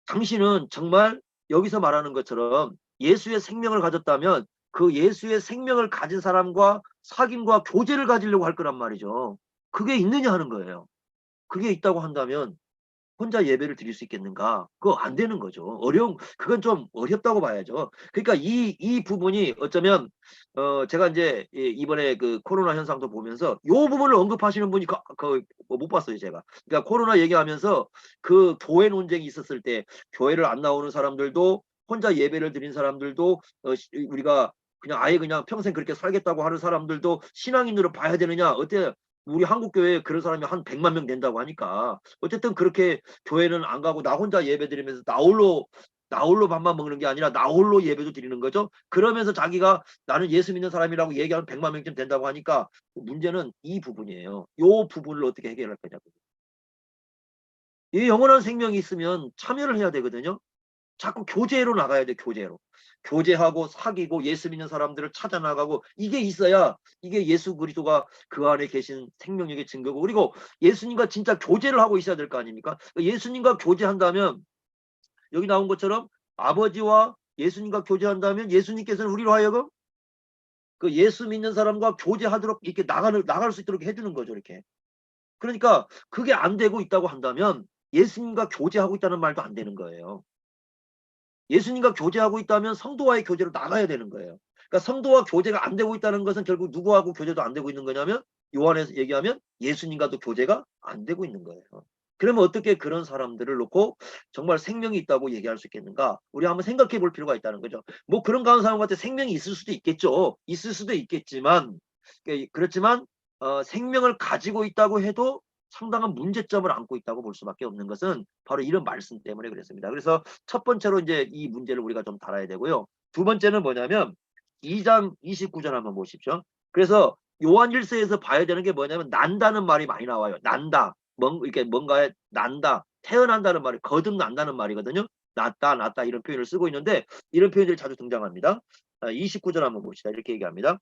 당신은 정말 여기서 말하는 것처럼 예수의 생명을 가졌다면 그 예수의 생명을 가진 사람과 사귐과 교제를 가지려고 할 거란 말이죠. 그게 있느냐 하는 거예요. 그게 있다고 한다면 혼자 예배를 드릴 수 있겠는가? 그거 안 되는 거죠. 그건 좀 어렵다고 봐야죠. 그러니까 이 부분이 어쩌면, 제가 이제 이번에 그 코로나 현상도 보면서 요 부분을 언급하시는 분이 못 봤어요, 제가. 그러니까 코로나 얘기하면서 그 교회 논쟁이 있었을 때 교회를 안 나오는 사람들도 혼자 예배를 드린 사람들도 우리가 그냥 아예 그냥 평생 그렇게 살겠다고 하는 사람들도 신앙인으로 봐야 되느냐? 어때? 우리 한국 교회에 그런 사람이 한 100만 명 된다고 하니까 어쨌든 그렇게 교회는 안 가고 나 혼자 예배 드리면서 나홀로 밥만 먹는 게 아니라 나홀로 예배도 드리는 거죠. 그러면서 자기가 나는 예수 믿는 사람이라고 얘기하면 100만 명쯤 된다고 하니까 문제는 이 부분이에요. 이 부분을 어떻게 해결할 거냐고. 이 영원한 생명이 있으면 참여를 해야 되거든요. 자꾸 교제로 나가야 돼, 교제로. 교제하고 사귀고 예수 믿는 사람들을 찾아 나가고 이게 있어야 이게 예수 그리스도가 그 안에 계신 생명력의 증거고 그리고 예수님과 진짜 교제를 하고 있어야 될 거 아닙니까? 예수님과 교제한다면 여기 나온 것처럼 아버지와 예수님과 교제한다면 예수님께서는 우리로 하여금 그 예수 믿는 사람과 교제하도록 이렇게 나갈 수 있도록 해주는 거죠, 이렇게. 그러니까 그게 안 되고 있다고 한다면 예수님과 교제하고 있다는 말도 안 되는 거예요. 예수님과 교제하고 있다면 성도와의 교제로 나가야 되는 거예요. 그러니까 성도와 교제가 안 되고 있다는 것은 결국 누구하고 교제도 안 되고 있는 거냐면 요한에서 얘기하면 예수님과도 교제가 안 되고 있는 거예요. 그러면 어떻게 그런 사람들을 놓고 정말 생명이 있다고 얘기할 수 있겠는가? 우리 한번 생각해 볼 필요가 있다는 거죠. 뭐 그런 가운 사람한테 생명이 있을 수도 있겠죠. 있을 수도 있겠지만 그렇지만 생명을 가지고 있다고 해도 상당한 문제점을 안고 있다고 볼 수밖에 없는 것은 바로 이런 말씀 때문에 그랬습니다. 그래서 첫 번째로 이제 이 문제를 우리가 좀 달아야 되고요. 두 번째는 뭐냐면 2장 29절 한번 보십시오. 그래서 요한 1서에서 봐야 되는 게 뭐냐면 난다는 말이 많이 나와요. 난다. 이렇게 뭔가에 난다. 태어난다는 말이 거듭난다는 말이거든요. 낫다 이런 표현을 쓰고 있는데 이런 표현들이 자주 등장합니다. 29절 한번 봅시다. 이렇게 얘기합니다.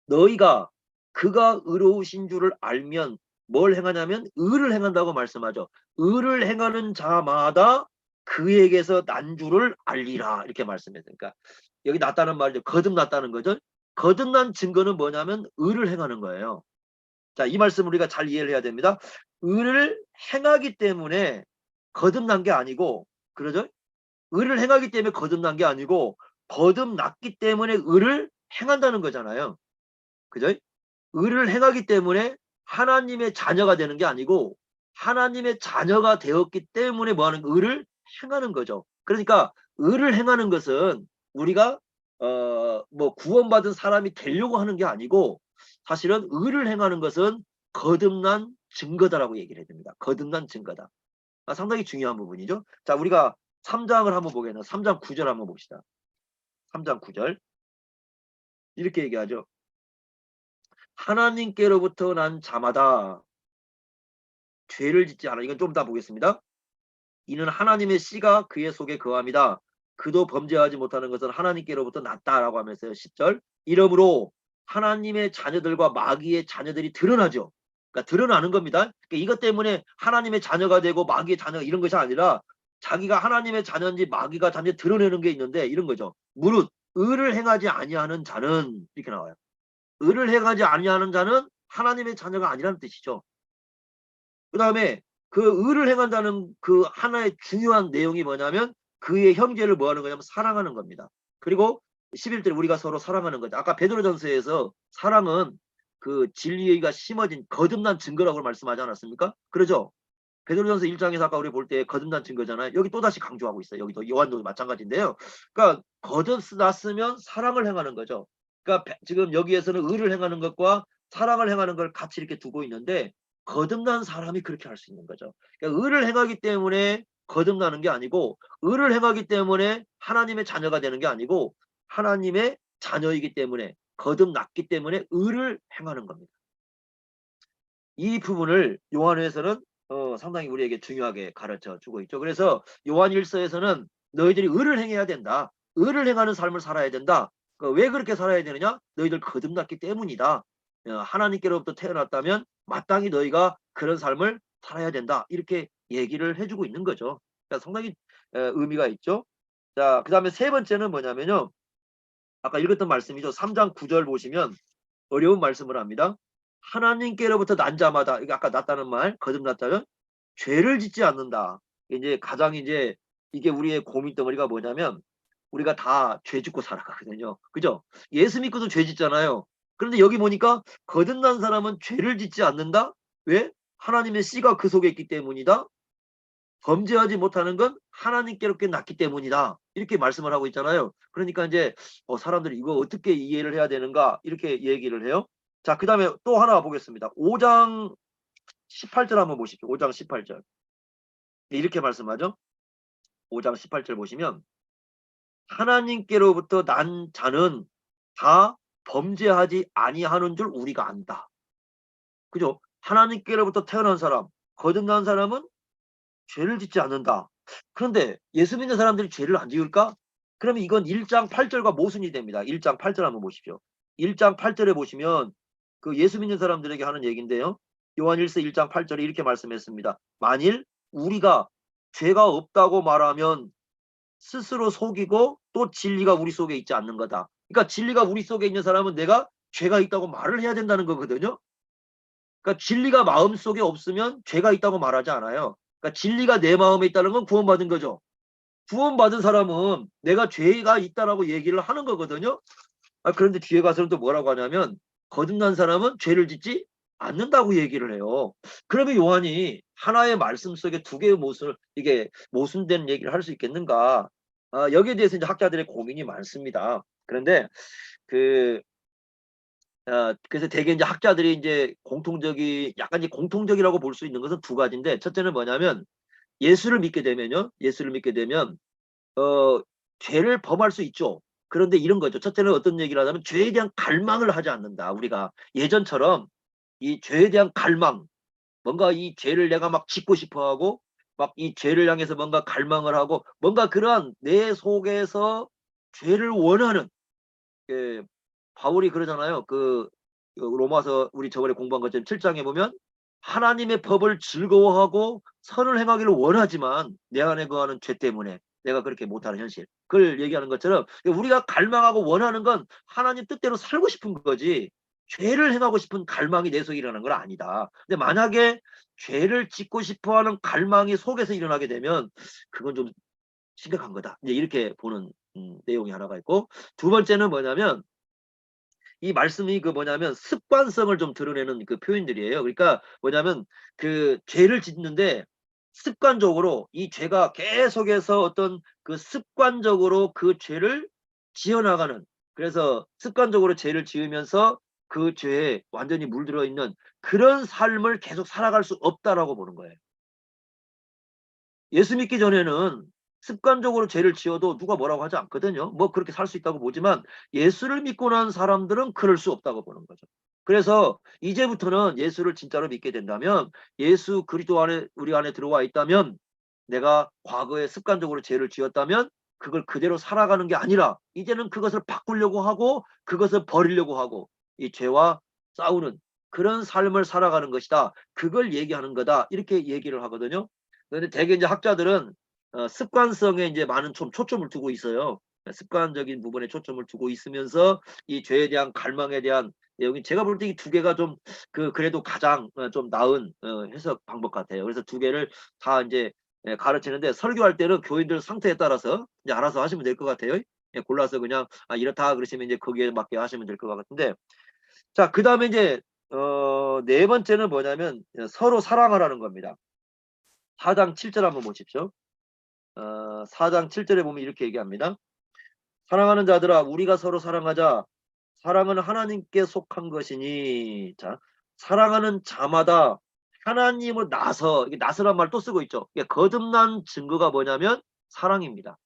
너희가 그가 의로우신 줄을 알면 뭘 행하냐면 의를 행한다고 말씀하죠. 의를 행하는 자마다 그에게서 난 줄을 알리라 이렇게 말씀해요. 그러니까 여기 났다는 말이죠. 거듭났다는 거죠. 거듭난 증거는 뭐냐면 의를 행하는 거예요. 자, 이 말씀 우리가 잘 이해를 해야 됩니다. 의를 행하기 때문에 거듭난 게 아니고 그러죠? 의를 행하기 때문에 거듭난 게 아니고 거듭났기 때문에 의를 행한다는 거잖아요. 그죠? 의를 행하기 때문에 하나님의 자녀가 되는 게 아니고 하나님의 자녀가 되었기 때문에 뭐하는 의를 행하는 거죠. 그러니까 의를 행하는 것은 우리가 뭐 구원받은 사람이 되려고 하는 게 아니고 사실은 의를 행하는 것은 거듭난 증거다라고 얘기를 해야 됩니다. 거듭난 증거다. 상당히 중요한 부분이죠. 자, 우리가 3장을 한번 보겠습니다. 3장 9절 한번 봅시다. 3장 9절 이렇게 얘기하죠. 하나님께로부터 난 자마다 죄를 짓지 않아. 이건 좀 더 보겠습니다. 이는 하나님의 씨가 그의 속에 거함이다. 그도 범죄하지 못하는 것은 하나님께로부터 났다라고 하면서요. 10절. 이러므로 하나님의 자녀들과 마귀의 자녀들이 드러나죠. 그러니까 드러나는 겁니다. 그러니까 이것 때문에 하나님의 자녀가 되고 마귀의 자녀가 이런 것이 아니라 자기가 하나님의 자녀인지 마귀가 자녀 드러내는 게 있는데 이런 거죠. 무릇 의를 행하지 아니하는 자는 이렇게 나와요. 의를 행하지 아니하는 자는 하나님의 자녀가 아니라는 뜻이죠. 그 다음에 그 의를 행한다는 그 하나의 중요한 내용이 뭐냐면 그의 형제를 뭐 하는 거냐면 사랑하는 겁니다. 그리고 11절에 우리가 서로 사랑하는 거죠. 아까 베드로전서에서 사랑은 그 진리가 심어진 거듭난 증거라고 말씀하지 않았습니까? 그러죠? 베드로전서 1장에서 아까 우리 볼 때 거듭난 증거잖아요. 여기 또다시 강조하고 있어요. 여기도 요한도 마찬가지인데요. 그러니까 거듭났으면 사랑을 행하는 거죠. 그러니까 지금 여기에서는 의를 행하는 것과 사랑을 행하는 걸 같이 이렇게 두고 있는데 거듭난 사람이 그렇게 할 수 있는 거죠. 그러니까 의를 행하기 때문에 거듭나는 게 아니고 의를 행하기 때문에 하나님의 자녀가 되는 게 아니고 하나님의 자녀이기 때문에 거듭났기 때문에 의를 행하는 겁니다. 이 부분을 요한에서는 상당히 우리에게 중요하게 가르쳐 주고 있죠. 그래서 요한 1서에서는 너희들이 의를 행해야 된다. 의를 행하는 삶을 살아야 된다. 왜 그렇게 살아야 되느냐? 너희들 거듭났기 때문이다. 하나님께로부터 태어났다면 마땅히 너희가 그런 삶을 살아야 된다. 이렇게 얘기를 해주고 있는 거죠. 그러니까 상당히 의미가 있죠. 자, 그 다음에 세 번째는 뭐냐면요. 아까 읽었던 말씀이죠. 3장 9절 보시면 어려운 말씀을 합니다. 하나님께로부터 난 자마다, 이게 아까 났다는 말, 거듭났다는 죄를 짓지 않는다. 이제 가장 이제 이게 우리의 고민 덩어리가 뭐냐면 우리가 다 죄 짓고 살아가거든요. 그죠? 예수 믿고도 죄 짓잖아요. 그런데 여기 보니까 거듭난 사람은 죄를 짓지 않는다? 왜? 하나님의 씨가 그 속에 있기 때문이다. 범죄하지 못하는 건 하나님께롭게 났기 때문이다. 이렇게 말씀을 하고 있잖아요. 그러니까 이제 사람들이 이거 어떻게 이해를 해야 되는가 이렇게 얘기를 해요. 자, 그 다음에 또 하나 보겠습니다. 5장 18절 한번 보십시오. 5장 18절. 이렇게 말씀하죠. 5장 18절 보시면 하나님께로부터 난 자는 다 범죄하지 아니하는 줄 우리가 안다. 그죠? 하나님께로부터 태어난 사람, 거듭난 사람은 죄를 짓지 않는다. 그런데 예수 믿는 사람들이 죄를 안 지을까? 그러면 이건 1장 8절과 모순이 됩니다. 1장 8절 한번 보십시오. 1장 8절에 보시면 그 예수 믿는 사람들에게 하는 얘기인데요. 요한 1서 1장 8절에 이렇게 말씀했습니다. 만일 우리가 죄가 없다고 말하면 스스로 속이고 또 진리가 우리 속에 있지 않는 거다. 그러니까 진리가 우리 속에 있는 사람은 내가 죄가 있다고 말을 해야 된다는 거거든요. 그러니까 진리가 마음속에 없으면 죄가 있다고 말하지 않아요. 그러니까 진리가 내 마음에 있다는 건 구원받은 거죠. 구원받은 사람은 내가 죄가 있다라고 얘기를 하는 거거든요. 그런데 뒤에 가서는 또 뭐라고 하냐면 거듭난 사람은 죄를 짓지 않는다고 얘기를 해요. 그러면 요한이 하나의 말씀 속에 두 개의 이게 모순된 얘기를 할 수 있겠는가? 여기에 대해서 이제 학자들의 고민이 많습니다. 그런데 그래서 대개 이제 학자들이 이제 약간 이제 공통적이라고 볼 수 있는 것은 두 가지인데, 첫째는 뭐냐면 예수를 믿게 되면요. 예수를 믿게 되면 죄를 범할 수 있죠. 그런데 이런 거죠. 첫째는 어떤 얘기를 하냐면 죄에 대한 갈망을 하지 않는다. 우리가 예전처럼 이 죄에 대한 갈망, 뭔가 이 죄를 내가 막 짓고 싶어 하고 막 이 죄를 향해서 뭔가 갈망을 하고 뭔가 그러한 내 속에서 죄를 원하는, 예, 바울이 그러잖아요. 로마서 우리 저번에 공부한 것처럼 7장에 보면 하나님의 법을 즐거워하고 선을 행하기를 원하지만 내 안에 거하는 죄 때문에 내가 그렇게 못하는 현실. 그걸 얘기하는 것처럼 우리가 갈망하고 원하는 건 하나님 뜻대로 살고 싶은 거지 죄를 행하고 싶은 갈망이 내 속에 일어나는 건 아니다. 근데 만약에 죄를 짓고 싶어하는 갈망이 속에서 일어나게 되면 그건 좀 심각한 거다. 이제 이렇게 보는 내용이 하나가 있고, 두 번째는 뭐냐면 이 말씀이 뭐냐면 습관성을 좀 드러내는 그 표현들이에요. 그러니까 뭐냐면 그 죄를 짓는데 습관적으로 이 죄가 계속해서 어떤 그 습관적으로 그 죄를 지어나가는, 그래서 습관적으로 죄를 지으면서 그 죄에 완전히 물들어 있는 그런 삶을 계속 살아갈 수 없다라고 보는 거예요. 예수 믿기 전에는 습관적으로 죄를 지어도 누가 뭐라고 하지 않거든요. 뭐 그렇게 살 수 있다고 보지만 예수를 믿고 난 사람들은 그럴 수 없다고 보는 거죠. 그래서 이제부터는 예수를 진짜로 믿게 된다면, 예수 그리스도 안에 우리 안에 들어와 있다면, 내가 과거에 습관적으로 죄를 지었다면 그걸 그대로 살아가는 게 아니라 이제는 그것을 바꾸려고 하고 그것을 버리려고 하고 이 죄와 싸우는 그런 삶을 살아가는 것이다. 그걸 얘기하는 거다. 이렇게 얘기를 하거든요. 그런데 대개 이제 학자들은 습관성에 이제 많은 좀 초점을 두고 있어요. 습관적인 부분에 초점을 두고 있으면서 이 죄에 대한 갈망에 대한 내용이 제가 볼 때 이 두 개가 좀 그래도 가장 좀 나은 해석 방법 같아요. 그래서 두 개를 다 이제 가르치는데 설교할 때는 교인들 상태에 따라서 이제 알아서 하시면 될 것 같아요. 골라서 그냥 이렇다 그러시면 이제 거기에 맞게 하시면 될 것 같은데 자 그다음에 이제 네 번째는 뭐냐면 서로 사랑하라는 겁니다. 4장 7절 한번 보십시오. 4장 7절에 보면 이렇게 얘기합니다. 사랑하는 자들아 우리가 서로 사랑하자. 사랑은 하나님께 속한 것이니. 자, 사랑하는 자마다 하나님을 이게 나서란 말 또 쓰고 있죠. 이게 거듭난 증거가 뭐냐면 사랑입니다.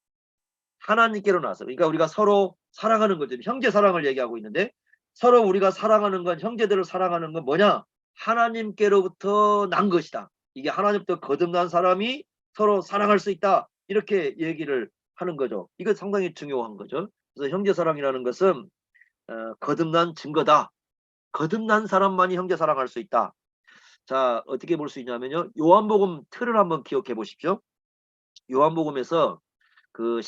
하나님께로 나서. 그러니까 우리가 서로 사랑하는 거죠. 형제 사랑을 얘기하고 있는데 서로 우리가 사랑하는 건 형제들을 사랑하는 건 뭐냐? 하나님께로부터 난 것이다. 이게 하나님부터 거듭난 사람이 서로 사랑할 수 있다. 이렇게 얘기를 하는 거죠. 이거 상당히 중요한 거죠. 그래서 형제 사랑이라는 것은 거듭난 증거다. 거듭난 사람만이 형제 사랑할 수 있다. 자, 어떻게 볼 수 있냐면요. 요한복음 틀을 한번 기억해 보십시오. 요한복음에서 그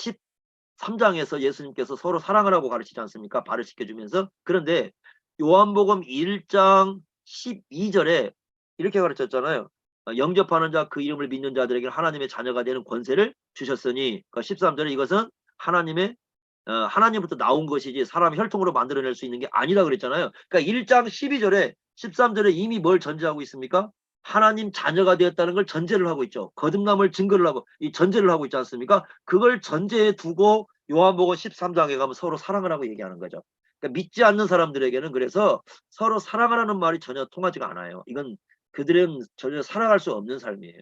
13장에서 예수님께서 서로 사랑하라고 가르치지 않습니까? 발을 씻겨주면서. 그런데 요한복음 1장 12절에 이렇게 가르쳤잖아요. 영접하는 자 그 이름을 믿는 자들에게 하나님의 자녀가 되는 권세를 주셨으니 13절에 이것은 하나님부터 나온 것이지 사람 혈통으로 만들어낼 수 있는 게 아니라 그랬잖아요. 그러니까 1장 12절에 13절에 이미 뭘 전제하고 있습니까? 하나님 자녀가 되었다는 걸 전제를 하고 있죠. 거듭남을 증거를 하고 이 전제를 하고 있지 않습니까? 그걸 전제에 두고 요한복음 13장에 가면 서로 사랑을 하고 얘기하는 거죠. 그러니까 믿지 않는 사람들에게는 그래서 서로 사랑하라는 말이 전혀 통하지가 않아요. 이건 그들은 전혀 살아갈 수 없는 삶이에요.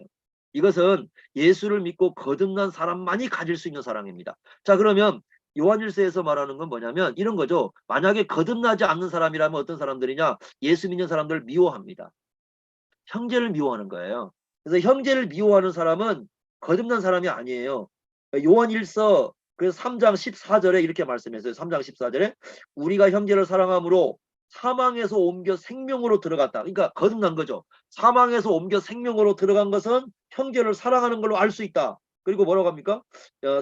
이것은 예수를 믿고 거듭난 사람만이 가질 수 있는 사랑입니다. 자 그러면 요한일서에서 말하는 건 뭐냐면 이런 거죠. 만약에 거듭나지 않는 사람이라면 어떤 사람들이냐? 예수 믿는 사람들을 미워합니다. 형제를 미워하는 거예요. 그래서 형제를 미워하는 사람은 거듭난 사람이 아니에요. 요한일서 그래서 3장 14절에 이렇게 말씀했어요. 3장 14절에 우리가 형제를 사랑함으로 사망에서 옮겨 생명으로 들어갔다. 그러니까 거듭난 거죠. 사망에서 옮겨 생명으로 들어간 것은 형제를 사랑하는 걸로 알 수 있다. 그리고 뭐라고 합니까?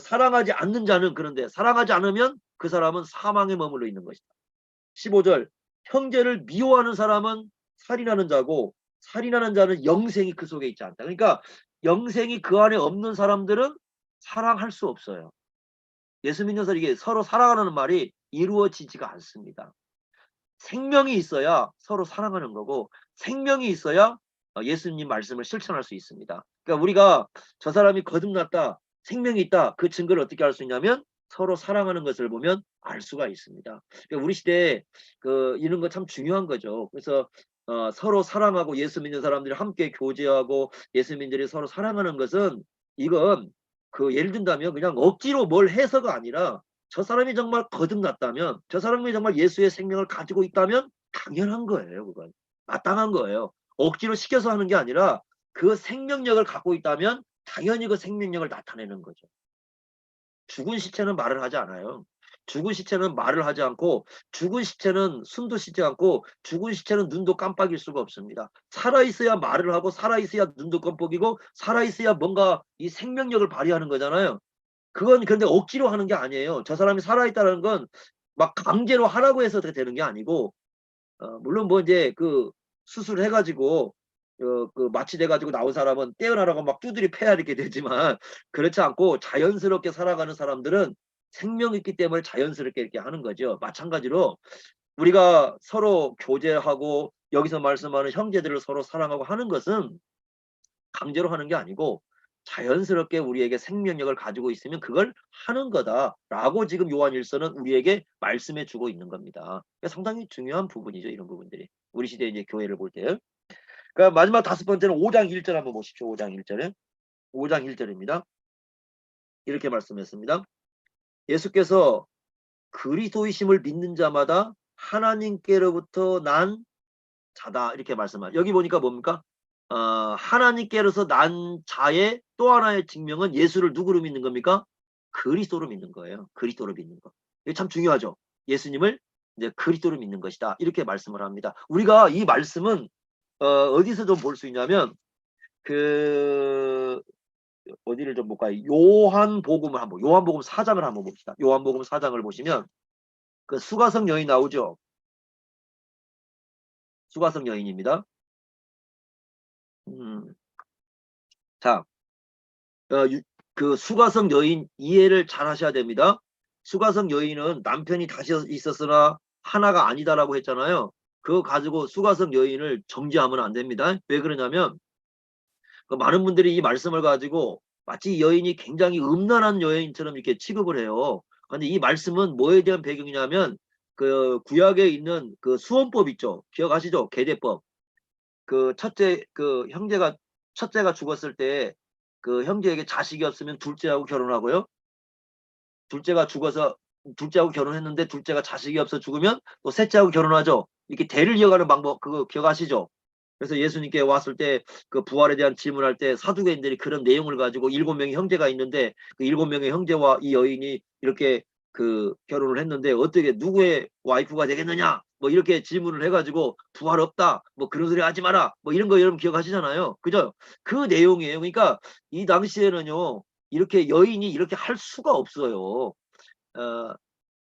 사랑하지 않는 자는 그런데 사랑하지 않으면 그 사람은 사망에 머물러 있는 것이다. 15절 형제를 미워하는 사람은 살인하는 자고 살인하는 자는 영생이 그 속에 있지 않다. 그러니까 영생이 그 안에 없는 사람들은 사랑할 수 없어요. 예수 믿는 사람 이게 서로 사랑하는 말이 이루어지지가 않습니다. 생명이 있어야 서로 사랑하는 거고 생명이 있어야 예수님 말씀을 실천할 수 있습니다. 그러니까 우리가 저 사람이 거듭났다, 생명이 있다 그 증거를 어떻게 알 수 있냐면 서로 사랑하는 것을 보면 알 수가 있습니다. 그러니까 우리 시대에 이런 거 참 중요한 거죠. 그래서 서로 사랑하고 예수 믿는 사람들이 함께 교제하고 예수 믿는들이 서로 사랑하는 것은 이건 예를 든다면 그냥 억지로 뭘 해서가 아니라 저 사람이 정말 거듭났다면 저 사람이 정말 예수의 생명을 가지고 있다면 당연한 거예요. 그건 마땅한 거예요. 억지로 시켜서 하는 게 아니라 그 생명력을 갖고 있다면 당연히 그 생명력을 나타내는 거죠. 죽은 시체는 말을 하지 않아요. 죽은 시체는 말을 하지 않고 죽은 시체는 숨도 쉬지 않고 죽은 시체는 눈도 깜빡일 수가 없습니다. 살아있어야 말을 하고 살아있어야 눈도 깜빡이고 살아있어야 뭔가 이 생명력을 발휘하는 거잖아요. 그건 그런데 억지로 하는 게 아니에요. 저 사람이 살아있다는 건 막 강제로 하라고 해서 되는 게 아니고 물론 뭐 이제 수술해가지고 마취돼가지고 나온 사람은 떼어나라고 막 두드리 패야 이렇게 되지만 그렇지 않고 자연스럽게 살아가는 사람들은 생명이 있기 때문에 자연스럽게 이렇게 하는 거죠. 마찬가지로 우리가 서로 교제하고 여기서 말씀하는 형제들을 서로 사랑하고 하는 것은 강제로 하는 게 아니고 자연스럽게 우리에게 생명력을 가지고 있으면 그걸 하는 거다라고 지금 요한일서는 우리에게 말씀해 주고 있는 겁니다. 상당히 중요한 부분이죠. 이런 부분들이. 우리 시대 이제 교회를 볼 때. 그러니까 마지막 5번째는 5장 1절 한번 보십시오. 5장 1절에. 5장 1절입니다. 이렇게 말씀했습니다. 예수께서 그리스도이심을 믿는 자마다 하나님께로부터 난 자다 이렇게 말씀하죠. 여기 보니까 뭡니까? 하나님께로서 난 자의 또 하나의 증명은 예수를 누구로 믿는 겁니까? 그리스도로 믿는 거예요. 그리스도로 믿는 거. 이게 참 중요하죠. 예수님을 이제 그리스도로 믿는 것이다. 이렇게 말씀을 합니다. 우리가 이 말씀은 어디서 좀 볼 수 있냐면 어디를 좀 볼까요? 요한복음을 한번, 요한복음 4장을 한번 봅시다. 요한복음 4장을 보시면 그 수가성 여인 나오죠. 수가성 여인입니다. 자, 그 수가성 여인 이해를 잘 하셔야 됩니다. 수가성 여인은 남편이 다시 있었으나 하나가 아니다라고 했잖아요. 그거 가지고 수가성 여인을 정죄하면 안 됩니다. 왜 그러냐면 그 많은 분들이 이 말씀을 가지고 마치 이 여인이 굉장히 음란한 여인처럼 이렇게 취급을 해요. 근데 이 말씀은 뭐에 대한 배경이냐면 그 구약에 있는 그 수원법 있죠. 기억하시죠? 계대법. 그 첫째 그 형제가 첫째가 죽었을 때 그 형제에게 자식이 없으면 둘째하고 결혼하고요. 둘째가 죽어서 둘째하고 결혼했는데 둘째가 자식이 없어 죽으면 또 셋째하고 결혼하죠. 이렇게 대를 이어가는 방법 그거 기억하시죠? 그래서 예수님께 왔을 때 그 부활에 대한 질문할 때 사두개인들이 그런 내용을 가지고 7명의 형제가 있는데 그 7명의 형제와 이 여인이 이렇게 그 결혼을 했는데 어떻게 누구의 와이프가 되겠느냐 뭐 이렇게 질문을 해가지고 부활 없다 뭐 그런 소리 하지 마라 뭐 이런 거 여러분 기억하시잖아요. 그죠? 그 내용이에요. 그러니까 이 당시에는요 이렇게 여인이 이렇게 할 수가 없어요. 어,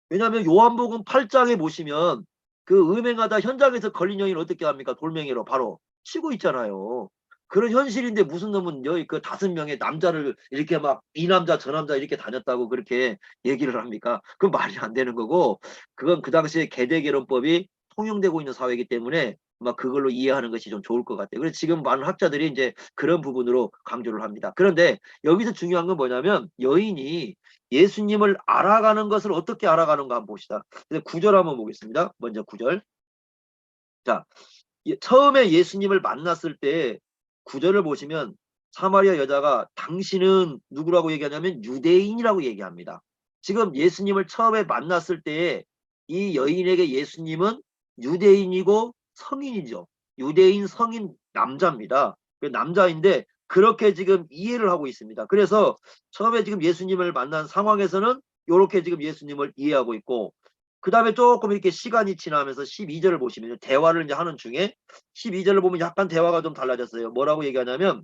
왜냐하면 요한복음 8장에 보시면 그 음행하다 현장에서 걸린 여인을 어떻게 합니까? 돌멩이로 바로 치고 있잖아요. 그런 현실인데 무슨 놈은 여기 그 5명의 남자를 이렇게 막 이 남자 저 남자 이렇게 다녔다고 그렇게 얘기를 합니까? 그건 말이 안 되는 거고 그건 그 당시에 계대결혼법이 통용되고 있는 사회이기 때문에 막 그걸로 이해하는 것이 좀 좋을 것 같아요. 그래서 지금 많은 학자들이 이제 그런 부분으로 강조를 합니다. 그런데 여기서 중요한 건 뭐냐면 여인이 예수님을 알아가는 것을 어떻게 알아가는가 한번 봅시다. 구절 한번 보겠습니다. 먼저 구절. 자, 처음에 예수님을 만났을 때 구절을 보시면 사마리아 여자가 당신은 누구라고 얘기하냐면 유대인이라고 얘기합니다. 지금 예수님을 처음에 만났을 때에 이 여인에게 예수님은 유대인이고 성인이죠. 유대인 성인 남자입니다. 그 남자인데 그렇게 지금 이해를 하고 있습니다. 그래서 처음에 지금 예수님을 만난 상황에서는 이렇게 지금 예수님을 이해하고 있고 그 다음에 조금 이렇게 시간이 지나면서 12절을 보시면 대화를 이제 하는 중에 12절을 보면 약간 대화가 좀 달라졌어요. 뭐라고 얘기하냐면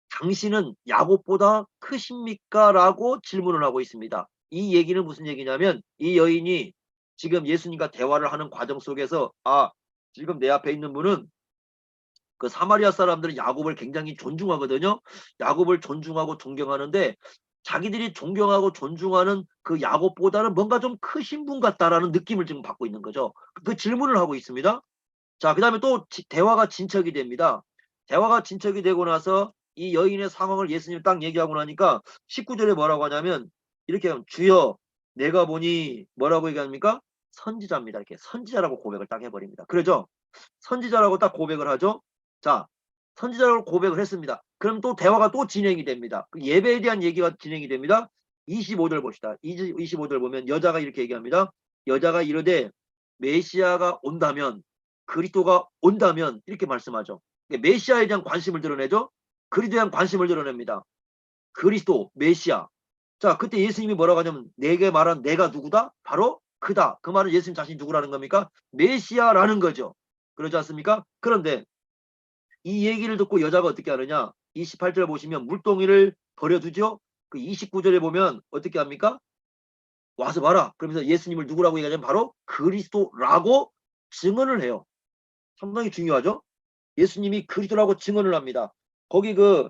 당신은 야곱보다 크십니까? 라고 질문을 하고 있습니다. 이 얘기는 무슨 얘기냐면 이 여인이 지금 예수님과 대화를 하는 과정 속에서 지금 내 앞에 있는 분은 그 사마리아 사람들은 야곱을 굉장히 존중하거든요. 야곱을 존중하고 존경하는데 자기들이 존경하고 존중하는 그 야곱보다는 뭔가 좀 크신 분 같다라는 느낌을 지금 받고 있는 거죠. 그 질문을 하고 있습니다. 자, 그 다음에 또 대화가 진척이 됩니다. 대화가 진척이 되고 나서 이 여인의 상황을 예수님이 딱 얘기하고 나니까 19절에 뭐라고 하냐면 이렇게 하면 주여 내가 보니 뭐라고 얘기합니까? 선지자입니다. 이렇게 선지자라고 고백을 딱 해버립니다. 그러죠? 선지자라고 딱 고백을 하죠. 자, 선지자라고 고백을 했습니다. 그럼 또 대화가 또 진행이 됩니다. 그 예배에 대한 얘기가 진행이 됩니다. 25절 봅시다. 25절 보면 여자가 이렇게 얘기합니다. 여자가 이르되 메시아가 온다면 그리스도가 온다면 이렇게 말씀하죠. 메시아에 대한 관심을 드러내죠. 그리스도에 대한 관심을 드러냅니다. 그리스도 메시아. 자, 그때 예수님이 뭐라고 하냐면 내게 말한 내가 누구다? 바로 그다. 그 말은 예수님 자신이 누구라는 겁니까? 메시아라는 거죠. 그러지 않습니까? 그런데 이 얘기를 듣고 여자가 어떻게 하느냐? 28절 보시면 물동이를 버려두죠. 그 29절에 보면 어떻게 합니까? 와서 봐라. 그러면서 예수님을 누구라고 얘기하냐면 바로 그리스도라고 증언을 해요. 상당히 중요하죠? 예수님이 그리스도라고 증언을 합니다. 거기 그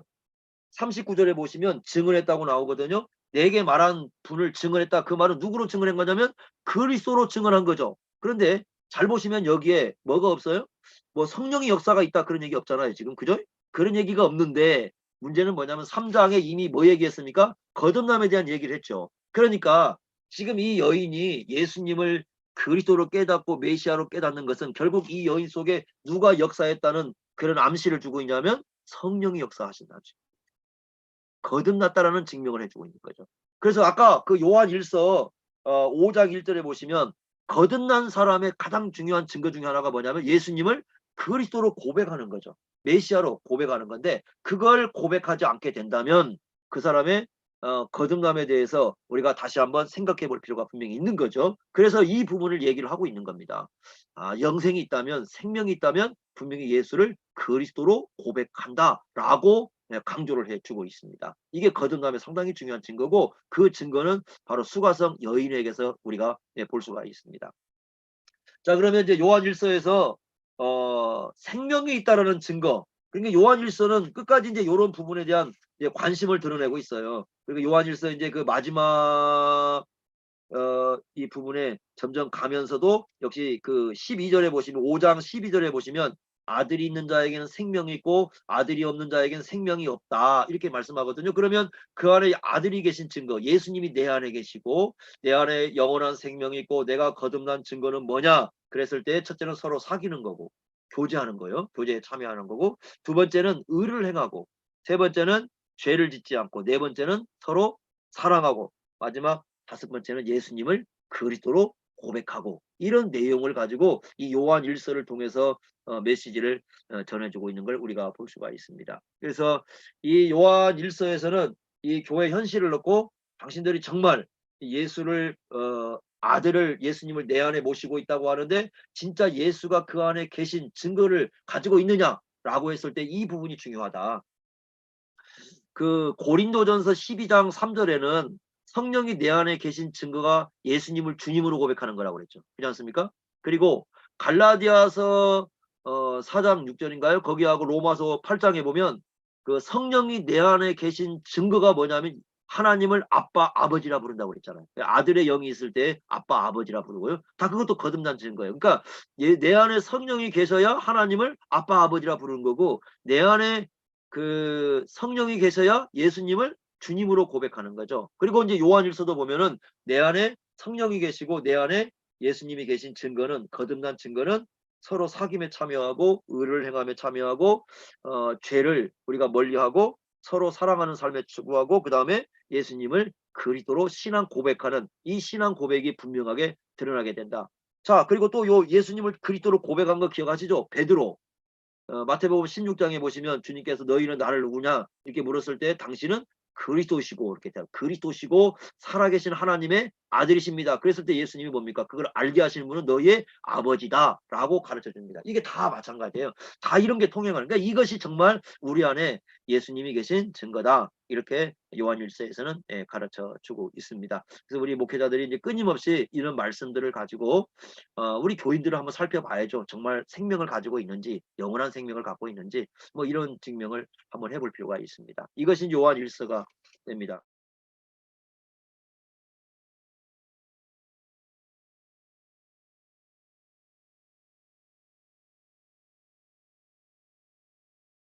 39절에 보시면 증언했다고 나오거든요. 내게 말한 분을 증언했다. 그 말은 누구로 증언한 거냐면 그리스도로 증언한 거죠. 그런데 잘 보시면 여기에 뭐가 없어요? 뭐 성령의 역사가 있다 그런 얘기 없잖아요. 지금 그죠? 그런 얘기가 없는데 문제는 뭐냐면 3장에 이미 뭐 얘기했습니까? 거듭남에 대한 얘기를 했죠. 그러니까 지금 이 여인이 예수님을 그리스도로 깨닫고 메시아로 깨닫는 것은 결국 이 여인 속에 누가 역사했다는 그런 암시를 주고 있냐면 성령이 역사하신다. 거듭났다라는 증명을 해주고 있는 거죠. 그래서 아까 그 요한 1서 5장 1절에 보시면 거듭난 사람의 가장 중요한 증거 중에 하나가 뭐냐면 예수님을 그리스도로 고백하는 거죠. 메시아로 고백하는 건데 그걸 고백하지 않게 된다면 그 사람의 거듭남에 대해서 우리가 다시 한번 생각해 볼 필요가 분명히 있는 거죠. 그래서 이 부분을 얘기를 하고 있는 겁니다. 영생이 있다면 생명이 있다면 분명히 예수를 그리스도로 고백한다라고 강조를 해주고 있습니다. 이게 거듭남에 상당히 중요한 증거고 그 증거는 바로 수가성 여인에게서 우리가 볼 수가 있습니다. 자, 그러면 이제 요한일서에서 생명이 있다라는 증거. 그러니까 요한일서는 끝까지 이제 이런 부분에 대한 이제 관심을 드러내고 있어요. 그리고 요한일서 이제 그 마지막 이 부분에 점점 가면서도 역시 그 12절에 보시면 5장 12절에 보시면 아들이 있는 자에게는 생명이 있고 아들이 없는 자에게는 생명이 없다 이렇게 말씀하거든요. 그러면 그 안에 아들이 계신 증거, 예수님이 내 안에 계시고 내 안에 영원한 생명이 있고 내가 거듭난 증거는 뭐냐? 그랬을 때 첫째는 서로 사귀는 거고 교제하는 거요. 교제에 참여하는 거고 두 번째는 의를 행하고 세 번째는 죄를 짓지 않고 네 번째는 서로 사랑하고 마지막 다섯 번째는 예수님을 그리스도로 고백하고 이런 내용을 가지고 이 요한 일서를 통해서 메시지를 전해주고 있는 걸 우리가 볼 수가 있습니다. 그래서 이 요한 일서에서는 이 교회 현실을 놓고 당신들이 정말 예수를 아들을 예수님을 내 안에 모시고 있다고 하는데 진짜 예수가 그 안에 계신 증거를 가지고 있느냐라고 했을 때 이 부분이 중요하다. 그 고린도전서 12장 3절에는 성령이 내 안에 계신 증거가 예수님을 주님으로 고백하는 거라고 그랬죠. 그렇지 않습니까? 그리고 갈라디아서 4장 6절인가요? 거기하고 로마서 8장에 보면 그 성령이 내 안에 계신 증거가 뭐냐면 하나님을 아빠 아버지라 부른다고 그랬잖아요. 아들의 영이 있을 때 아빠 아버지라 부르고요. 다 그것도 거듭난 증거예요. 그러니까 내 안에 성령이 계셔야 하나님을 아빠 아버지라 부르는 거고 내 안에 그 성령이 계셔야 예수님을 주님으로 고백하는 거죠. 그리고 이제 요한일서도 보면은 내 안에 성령이 계시고 내 안에 예수님이 계신 증거는 거듭난 증거는 서로 사귐에 참여하고 의를 행함에 참여하고 죄를 우리가 멀리하고 서로 사랑하는 삶에 추구하고 그 다음에 예수님을 그리스도로 신앙 고백하는 이 신앙 고백이 분명하게 드러나게 된다. 자, 그리고 또 요 예수님을 그리스도로 고백한 거 기억하시죠? 베드로. 마태복음 16장에 보시면 주님께서 너희는 나를 누구냐 이렇게 물었을 때 당신은 그리스도시고 이렇게 돼요. 그리스도시고 살아계신 하나님의 아들이십니다. 그랬을 때 예수님이 뭡니까? 그걸 알게 하시는 분은 너희의 아버지다라고 가르쳐 줍니다. 이게 다 마찬가지예요. 다 이런 게 통행하는. 그러니까 이것이 정말 우리 안에 예수님이 계신 증거다. 이렇게 요한일서에서는 가르쳐 주고 있습니다. 그래서 우리 목회자들이 이제 끊임없이 이런 말씀들을 가지고 우리 교인들을 한번 살펴봐야죠. 정말 생명을 가지고 있는지, 영원한 생명을 갖고 있는지, 뭐 이런 증명을 한번 해볼 필요가 있습니다. 이것이 요한 일서가 됩니다.